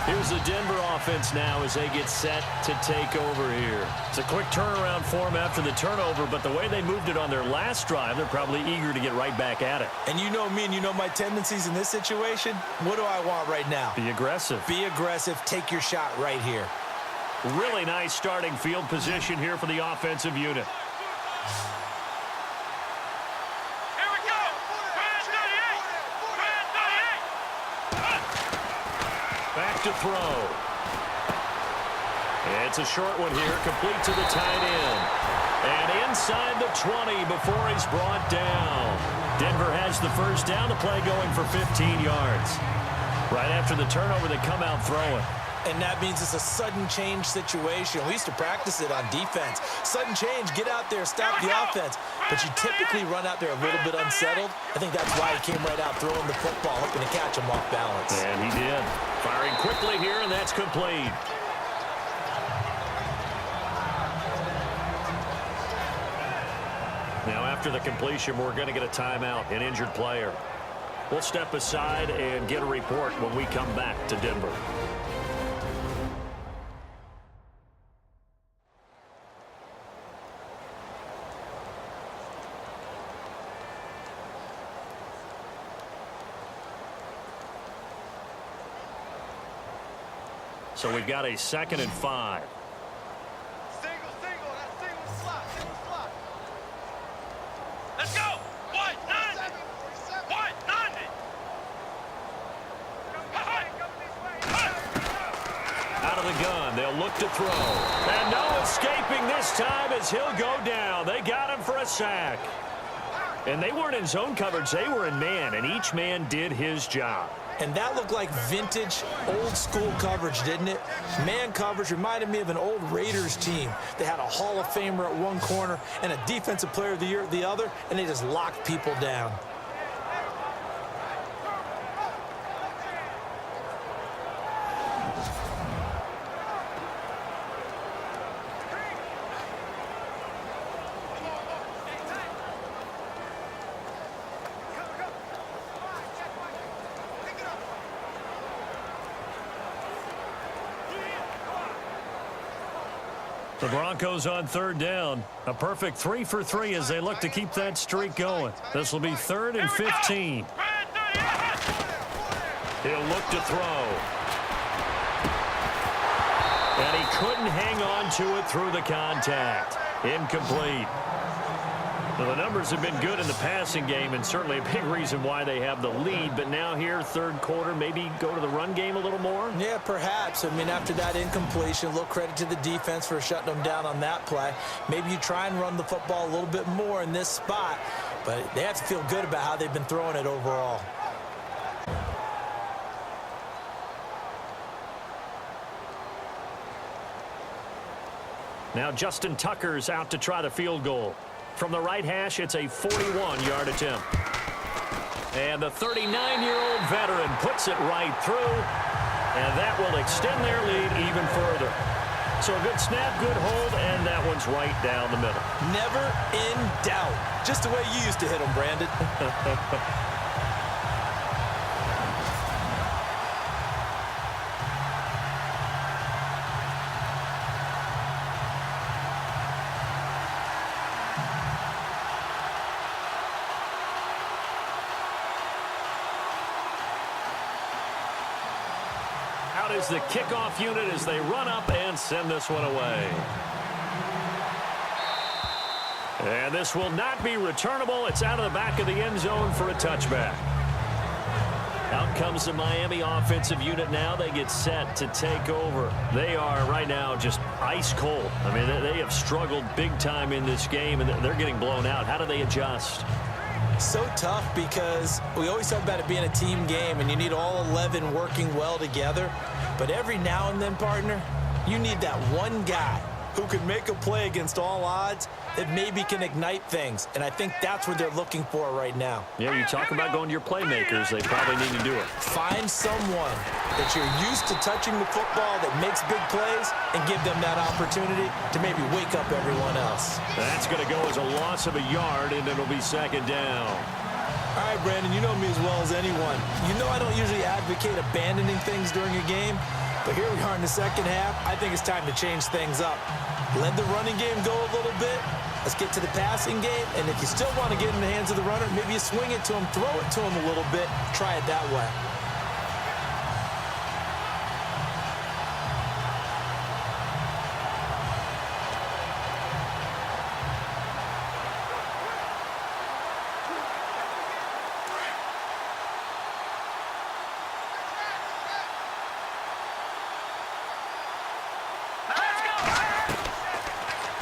Here's the Denver offense now as they get set to take over here. It's a quick turnaround for them after the turnover, but the way they moved it on their last drive, they're probably eager to get right back at it. And you know me and you know my tendencies in this situation. What do I want right now? Be aggressive. Be aggressive. Take your shot right here. Really nice starting field position here for the offensive unit. here we go. Brand 38. Back to throw. It's a short one here, complete to the tight end. And inside the 20 before he's brought down. Denver has the first down, the play going for 15 yards. Right after the turnover, they come out throwing. And that means it's a sudden change situation. We used to practice it on defense. Sudden change, get out there, stop the offense. But you typically run out there a little bit unsettled. I think that's why he came right out throwing the football, hoping to catch him off balance. And he did. Firing quickly here, and that's complete. Now after the completion, we're going to get a timeout, an injured player. We'll step aside and get a report when we come back to Denver. So we've got a 2nd and 5. Let's go. 190. 190. Out of the gun, they'll look to throw. And no escaping this time as he'll go down. They got him for a sack. And they weren't in zone coverage, they were in man, and each man did his job. And that looked like vintage, old-school coverage, didn't it? Man coverage reminded me of an old Raiders team. They had a Hall of Famer at one corner and a Defensive Player of the Year at the other, and they just locked people down. The Broncos on 3rd down. A perfect 3 for 3 as they look to keep that streak going. This will be 3rd and 15. He'll look to throw. And he couldn't hang on to it through the contact. Incomplete. Well, the numbers have been good in the passing game and certainly a big reason why they have the lead. But now here, third quarter, maybe go to the run game a little more? Yeah, perhaps. I mean, after that incompletion, a little credit to the defense for shutting them down on that play. Maybe you try and run the football a little bit more in this spot. But they have to feel good about how they've been throwing it overall. Now Justin Tucker's out to try the field goal. From the right hash, it's a 41-yard attempt. And the 39-year-old veteran puts it right through, and that will extend their lead even further. So a good snap, good hold, and that one's right down the middle. Never in doubt. Just the way you used to hit them, Brandon. Out is the kickoff unit as they run up and send this one away. And this will not be returnable. It's out of the back of the end zone for a touchback. Out comes the Miami offensive unit now. They get set to take over. They are right now just ice cold. I mean, they have struggled big time in this game, and they're getting blown out. How do they adjust? So tough because we always talk about it being a team game and you need all 11 working well together. But every now and then, partner, you need that one guy who can make a play against all odds that maybe can ignite things. And I think that's what they're looking for right now. Yeah, you talk about going to your playmakers. They probably need to do it. Find someone that you're used to touching the football that makes big plays and give them that opportunity to maybe wake up everyone else. That's going to go as a loss of a yard, and it'll be second down. All right, Brandon, you know me as well as anyone. You know I don't usually advocate abandoning things during a game, but here we are in the second half. I think it's time to change things up. Let the running game go a little bit. Let's get to the passing game, and if you still want to get in the hands of the runner, maybe you swing it to him, throw it to him a little bit, try it that way.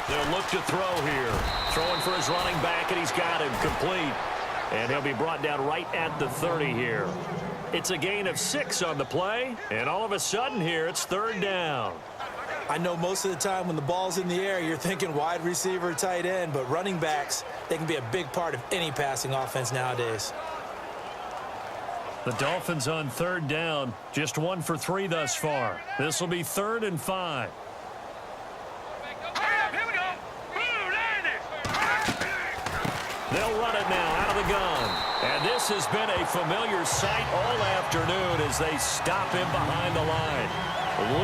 They'll look to throw here. Throwing for his running back, and he's got him complete. And he'll be brought down right at the 30 here. It's a gain of 6 on the play, and all of a sudden here, it's third down. I know most of the time when the ball's in the air, you're thinking wide receiver, tight end, but running backs, they can be a big part of any passing offense nowadays. The Dolphins on third down, just 1 for 3 thus far. This will be 3rd and 5. They'll run it now out of the gun. And this has been a familiar sight all afternoon as they stop him behind the line.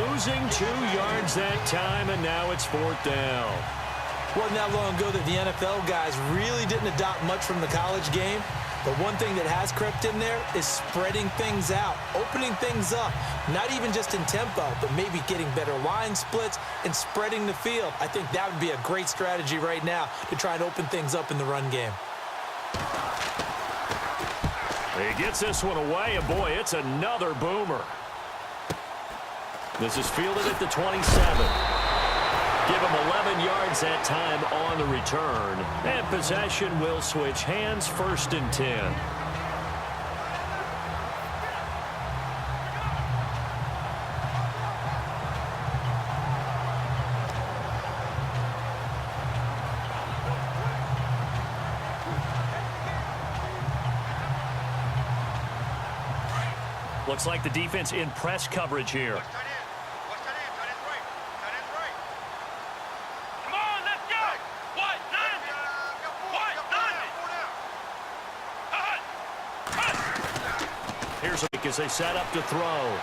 Losing 2 yards that time, and now it's 4th down. Wasn't that long ago that the NFL guys really didn't adopt much from the college game. But one thing that has crept in there is spreading things out, opening things up, not even just in tempo, but maybe getting better line splits and spreading the field. I think that would be a great strategy right now to try and open things up in the run game. He gets this one away, and boy, it's another boomer. This is fielded at the 27. Give him 11 yards that time on the return. And possession will switch hands, 1st and 10. Looks like the defense in press coverage here. As they set up to throw.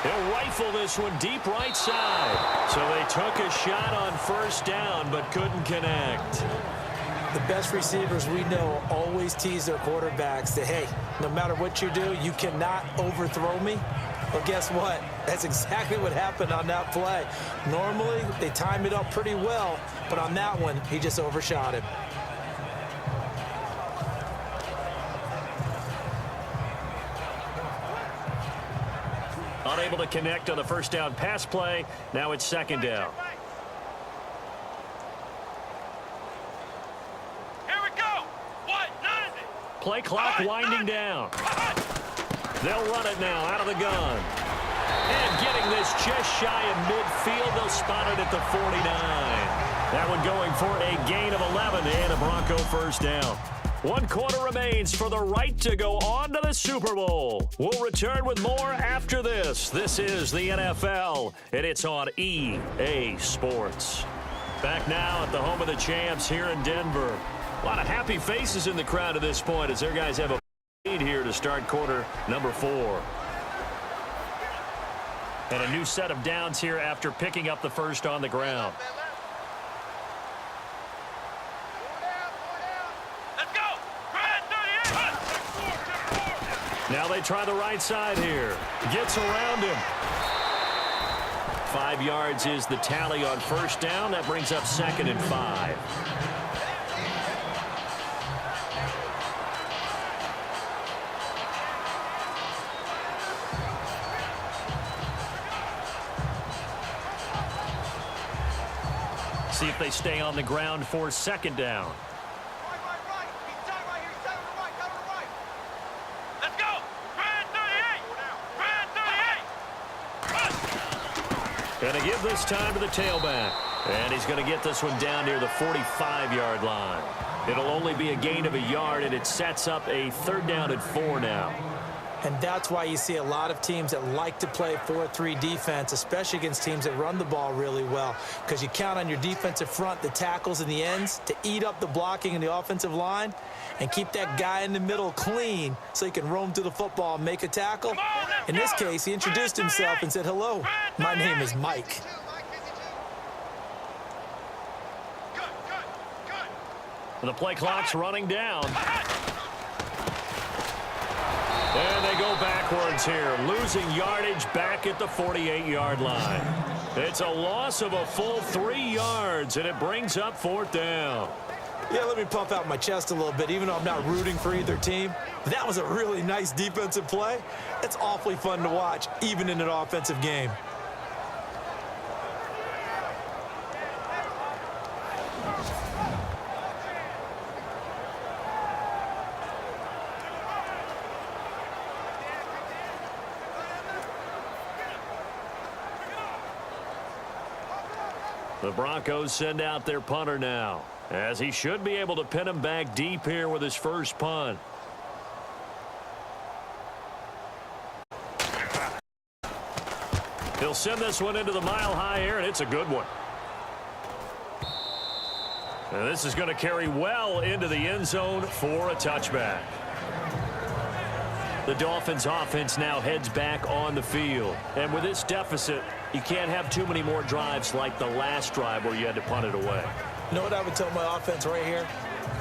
He'll rifle this one deep right side. So they took a shot on 1st down but couldn't connect. The best receivers we know always tease their quarterbacks that, hey, no matter what you do, you cannot overthrow me. Well, guess what? That's exactly what happened on that play. Normally, they time it up pretty well, But on that one, he just overshot him. Unable to connect on the first down pass play. Now it's second down. Here we go. What? None of it. Play clock winding down. They'll run it now out of the gun. And getting this just shy of midfield. They'll spot it at the 49. That one going for a gain of 11 and a Bronco first down. 1 quarter remains for the right to go on to the Super Bowl. We'll return with more after this. This is the NFL, and it's on EA Sports. Back now at the home of the champs here in Denver. A lot of happy faces in the crowd at this point as their guys have a lead here to start quarter number 4. And a new set of downs here after picking up the first on the ground. Now they try the right side here. Gets around him. 5 yards is the tally on first down. That brings up 2nd and 5. See if they stay on the ground for 2nd down. Going to give this time to the tailback. And he's going to get this one down near the 45-yard line. It'll only be a gain of a yard, and it sets up a 3rd down and 4 now. And that's why you see a lot of teams that like to play 4-3 defense, especially against teams that run the ball really well, because you count on your defensive front, the tackles and the ends, to eat up the blocking in the offensive line and keep that guy in the middle clean so he can roam to the football and make a tackle. In this case, he introduced himself and said, "Hello, my name is Mike." The play clock's running down. And they go backwards here, losing yardage back at the 48-yard line. It's a loss of a full 3 yards, and it brings up 4th down. Yeah, let me puff out my chest a little bit, even though I'm not rooting for either team. That was a really nice defensive play. It's awfully fun to watch, even in an offensive game. The Broncos send out their punter now, as he should be able to pin him back deep here with his first punt. He'll send this one into the mile-high air, and it's a good one. And this is going to carry well into the end zone for a touchback. The Dolphins offense now heads back on the field. And with this deficit, you can't have too many more drives like the last drive where you had to punt it away. You know what I would tell my offense right here?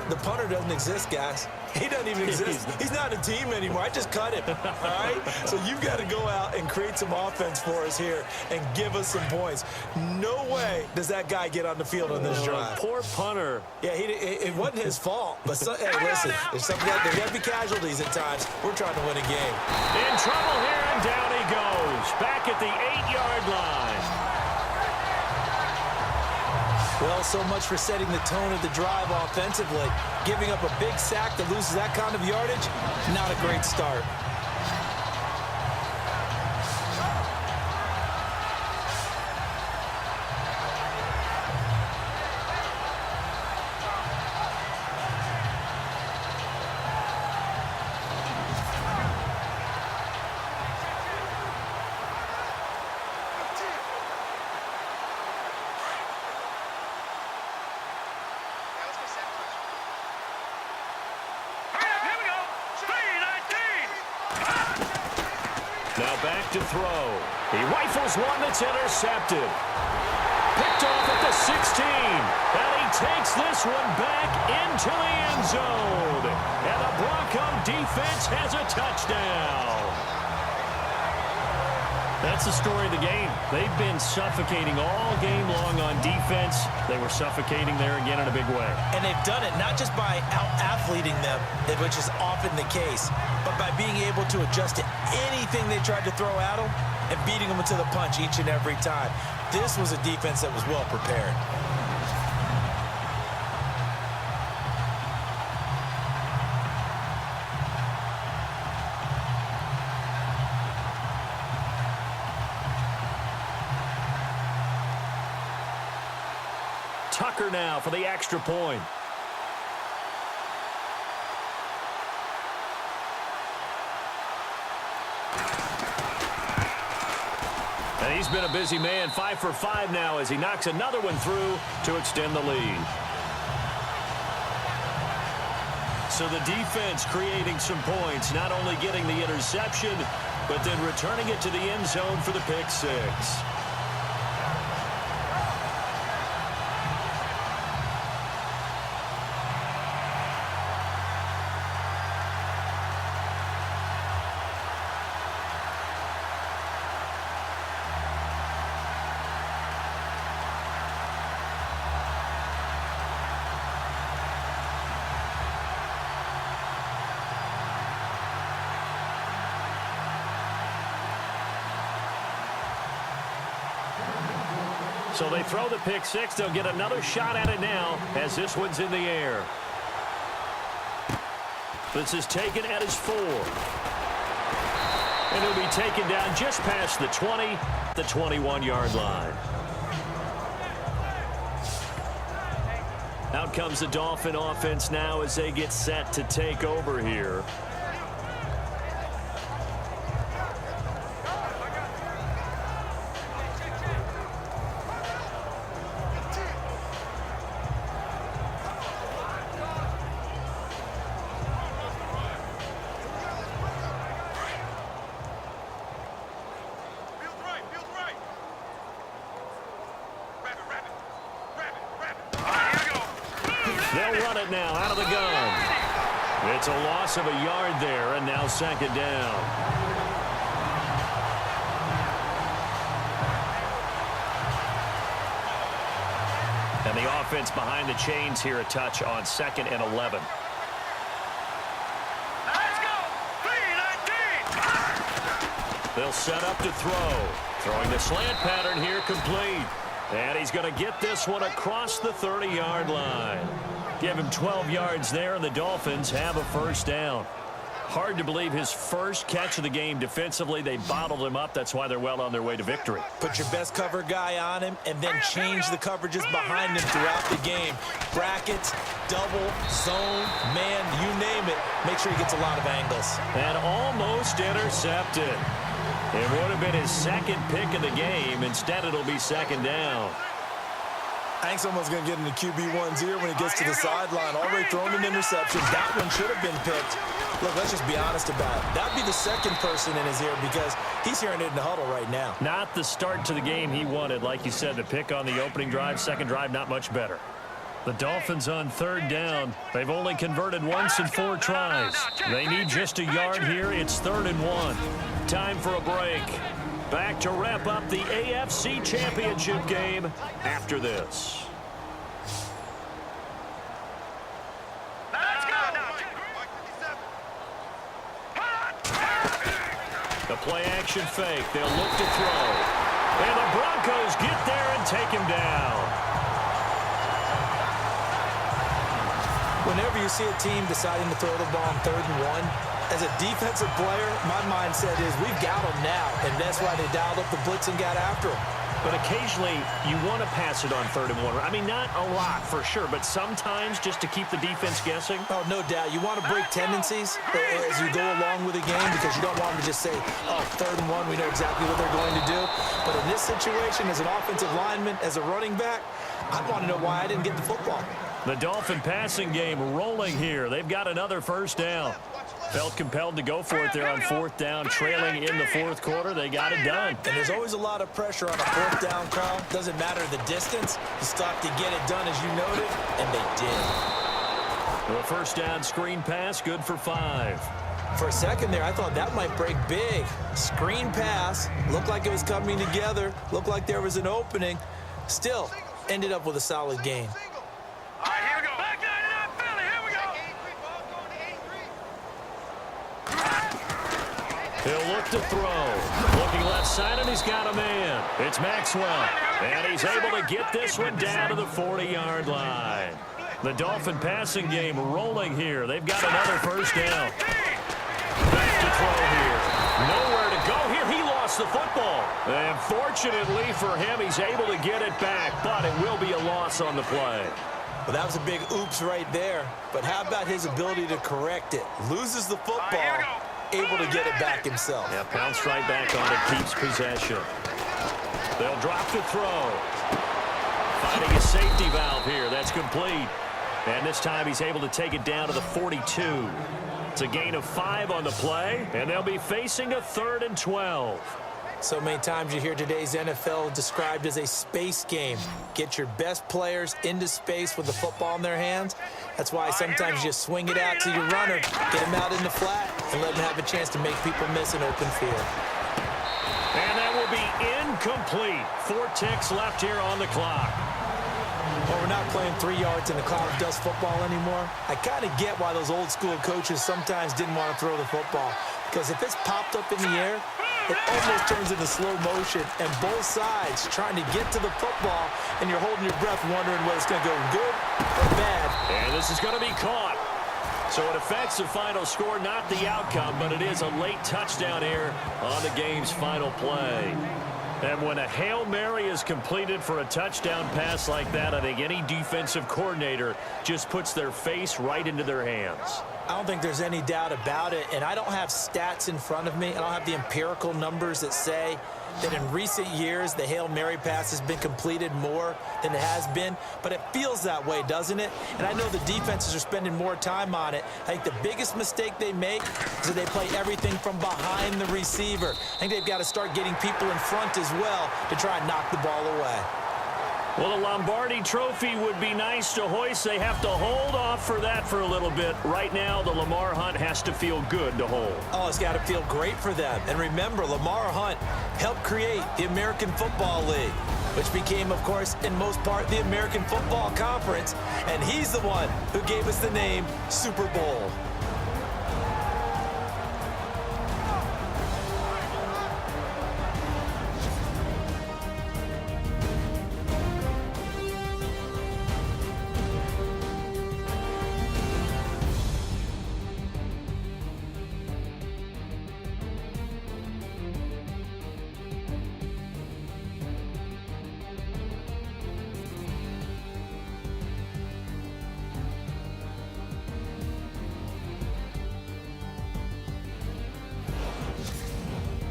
The punter doesn't exist, guys. He doesn't even exist. He's not a team anymore. I just cut him, all right? So you've got to go out and create some offense for us here and give us some points. No way does that guy get on the field on this drive. Poor punter. Yeah, it wasn't his fault. But, hey, listen, there's got to be casualties at times. We're trying to win a game. In trouble here, and down he goes. Back at the 8-yard line. Well, so much for setting the tone of the drive offensively. Giving up a big sack that loses that kind of yardage, not a great start. Now back to throw. He rifles one that's intercepted. Picked off at the 16. And he takes this one back into the end zone. And the Bronco defense has a touchdown. That's the story of the game. They've been suffocating all game long on defense. They were suffocating there again in a big way. And they've done it not just by out-athleting them, which is often the case, but by being able to adjust to anything they tried to throw at them and beating them to the punch each and every time. This was a defense that was well prepared. Tucker now for the extra point. And he's been a busy man, 5 for 5 now as he knocks another one through to extend the lead. So the defense creating some points, not only getting the interception, but then returning it to the end zone for the pick six. So they throw the pick six. They'll get another shot at it now as this one's in the air. This is taken at his 4. And it'll be taken down just past the 20, the 21-yard line. Out comes the Dolphin offense now as they get set to take over here. They'll run it now out of the gun. It's a loss of a yard there, and now second down. And the offense behind the chains here, a touch on 2nd and 11. Let's go! 3-19! They'll set up to throw. Throwing the slant pattern here, complete. And he's going to get this one across the 30-yard line. Give him 12 yards there, and the Dolphins have a first down. Hard to believe his first catch of the game defensively. They bottled him up. That's why they're well on their way to victory. Put your best cover guy on him and then change the coverages behind him throughout the game. Brackets, double, zone, man, you name it. Make sure he gets a lot of angles. And almost intercepted. It would have been his second pick of the game. Instead, it'll be second down. I think someone's going to get into QB1's ear when he gets to the sideline. Already thrown an interception. That one should have been picked. Look, let's just be honest about it. That'd be the second person in his ear because he's hearing it in the huddle right now. Not the start to the game he wanted. Like you said, the pick on the opening drive, second drive, not much better. The Dolphins on third down. They've only converted once in 4 tries. They need just a yard here. It's 3rd and 1. Time for a break. Back to wrap up the AFC Championship game after this. Let's go! The play action fake. They'll look to throw. And the Broncos get there and take him down. Whenever you see a team deciding to throw the ball on 3rd and 1, as a defensive player, my mindset is we've got them now, and that's why they dialed up the blitz and got after them. But occasionally, you want to pass it on 3rd and 1. I mean, not a lot for sure, but sometimes just to keep the defense guessing. Oh, no doubt. You want to break tendencies as you go along with the game because you don't want them to just say, oh, 3rd and 1, we know exactly what they're going to do. But in this situation, as an offensive lineman, as a running back, I want to know why I didn't get the football. The Dolphin passing game rolling here. They've got another first down. Felt compelled to go for it there on 4th down, trailing in the 4th quarter. They got it done. And there's always a lot of pressure on a 4th down crowd. Doesn't matter the distance. You stop to get it done as you noted, and they did. The first down screen pass, good for 5. For a second there, I thought that might break big. Screen pass, looked like it was coming together, looked like there was an opening. Still, ended up with a solid gain. All right, here we go. Back 99 Philly, here we go. He'll look to throw. Looking left side, and he's got a man. It's Maxwell. And he's able to get this one down to the 40-yard line. The Dolphin passing game rolling here. They've got another first down. Back to throw here. Nowhere to go here. He lost the football. And fortunately for him, he's able to get it back, but it will be a loss on the play. Well, that was a big oops right there. But how about his ability to correct it? Loses the football, able to get it back himself. Yeah, pounced right back on it, keeps possession. They'll drop the throw. Finding a safety valve here. That's complete. And this time he's able to take it down to the 42. It's a gain of 5 on the play, and they'll be facing a 3rd and 12. So many times you hear today's NFL described as a space game. Get your best players into space with the football in their hands. That's why sometimes you swing it out to your runner, get him out in the flat, and let him have a chance to make people miss an open field. And that will be incomplete. 4 ticks left here on the clock. Well, we're not playing 3 yards in the cloud of dust football anymore. I kind of get why those old school coaches sometimes didn't want to throw the football. Because if it's popped up in the air, it almost turns into slow motion, and both sides trying to get to the football, and you're holding your breath wondering whether it's going to go good or bad. And this is going to be caught. So it affects the final score, not the outcome, but it is a late touchdown here on the game's final play. And when a Hail Mary is completed for a touchdown pass like that, I think any defensive coordinator just puts their face right into their hands. I don't think there's any doubt about it, and I don't have stats in front of me. I don't have the empirical numbers that say that in recent years the Hail Mary pass has been completed more than it has been, but it feels that way, doesn't it? And I know the defenses are spending more time on it. I think the biggest mistake they make is that they play everything from behind the receiver. I think they've got to start getting people in front as well to try and knock the ball away. Well, the Lombardi Trophy would be nice to hoist. They have to hold off for that for a little bit. Right now, the Lamar Hunt has to feel good to hold. Oh, it's got to feel great for them. And remember, Lamar Hunt helped create the American Football League, which became, of course, in most part, the American Football Conference. And he's the one who gave us the name Super Bowl.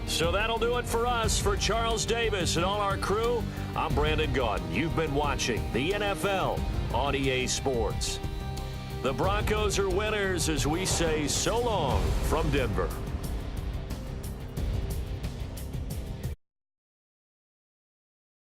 So that'll do it for us. For Charles Davis and all our crew, I'm Brandon Gaudin. You've been watching the NFL on EA Sports. The Broncos are winners as we say so long from Denver.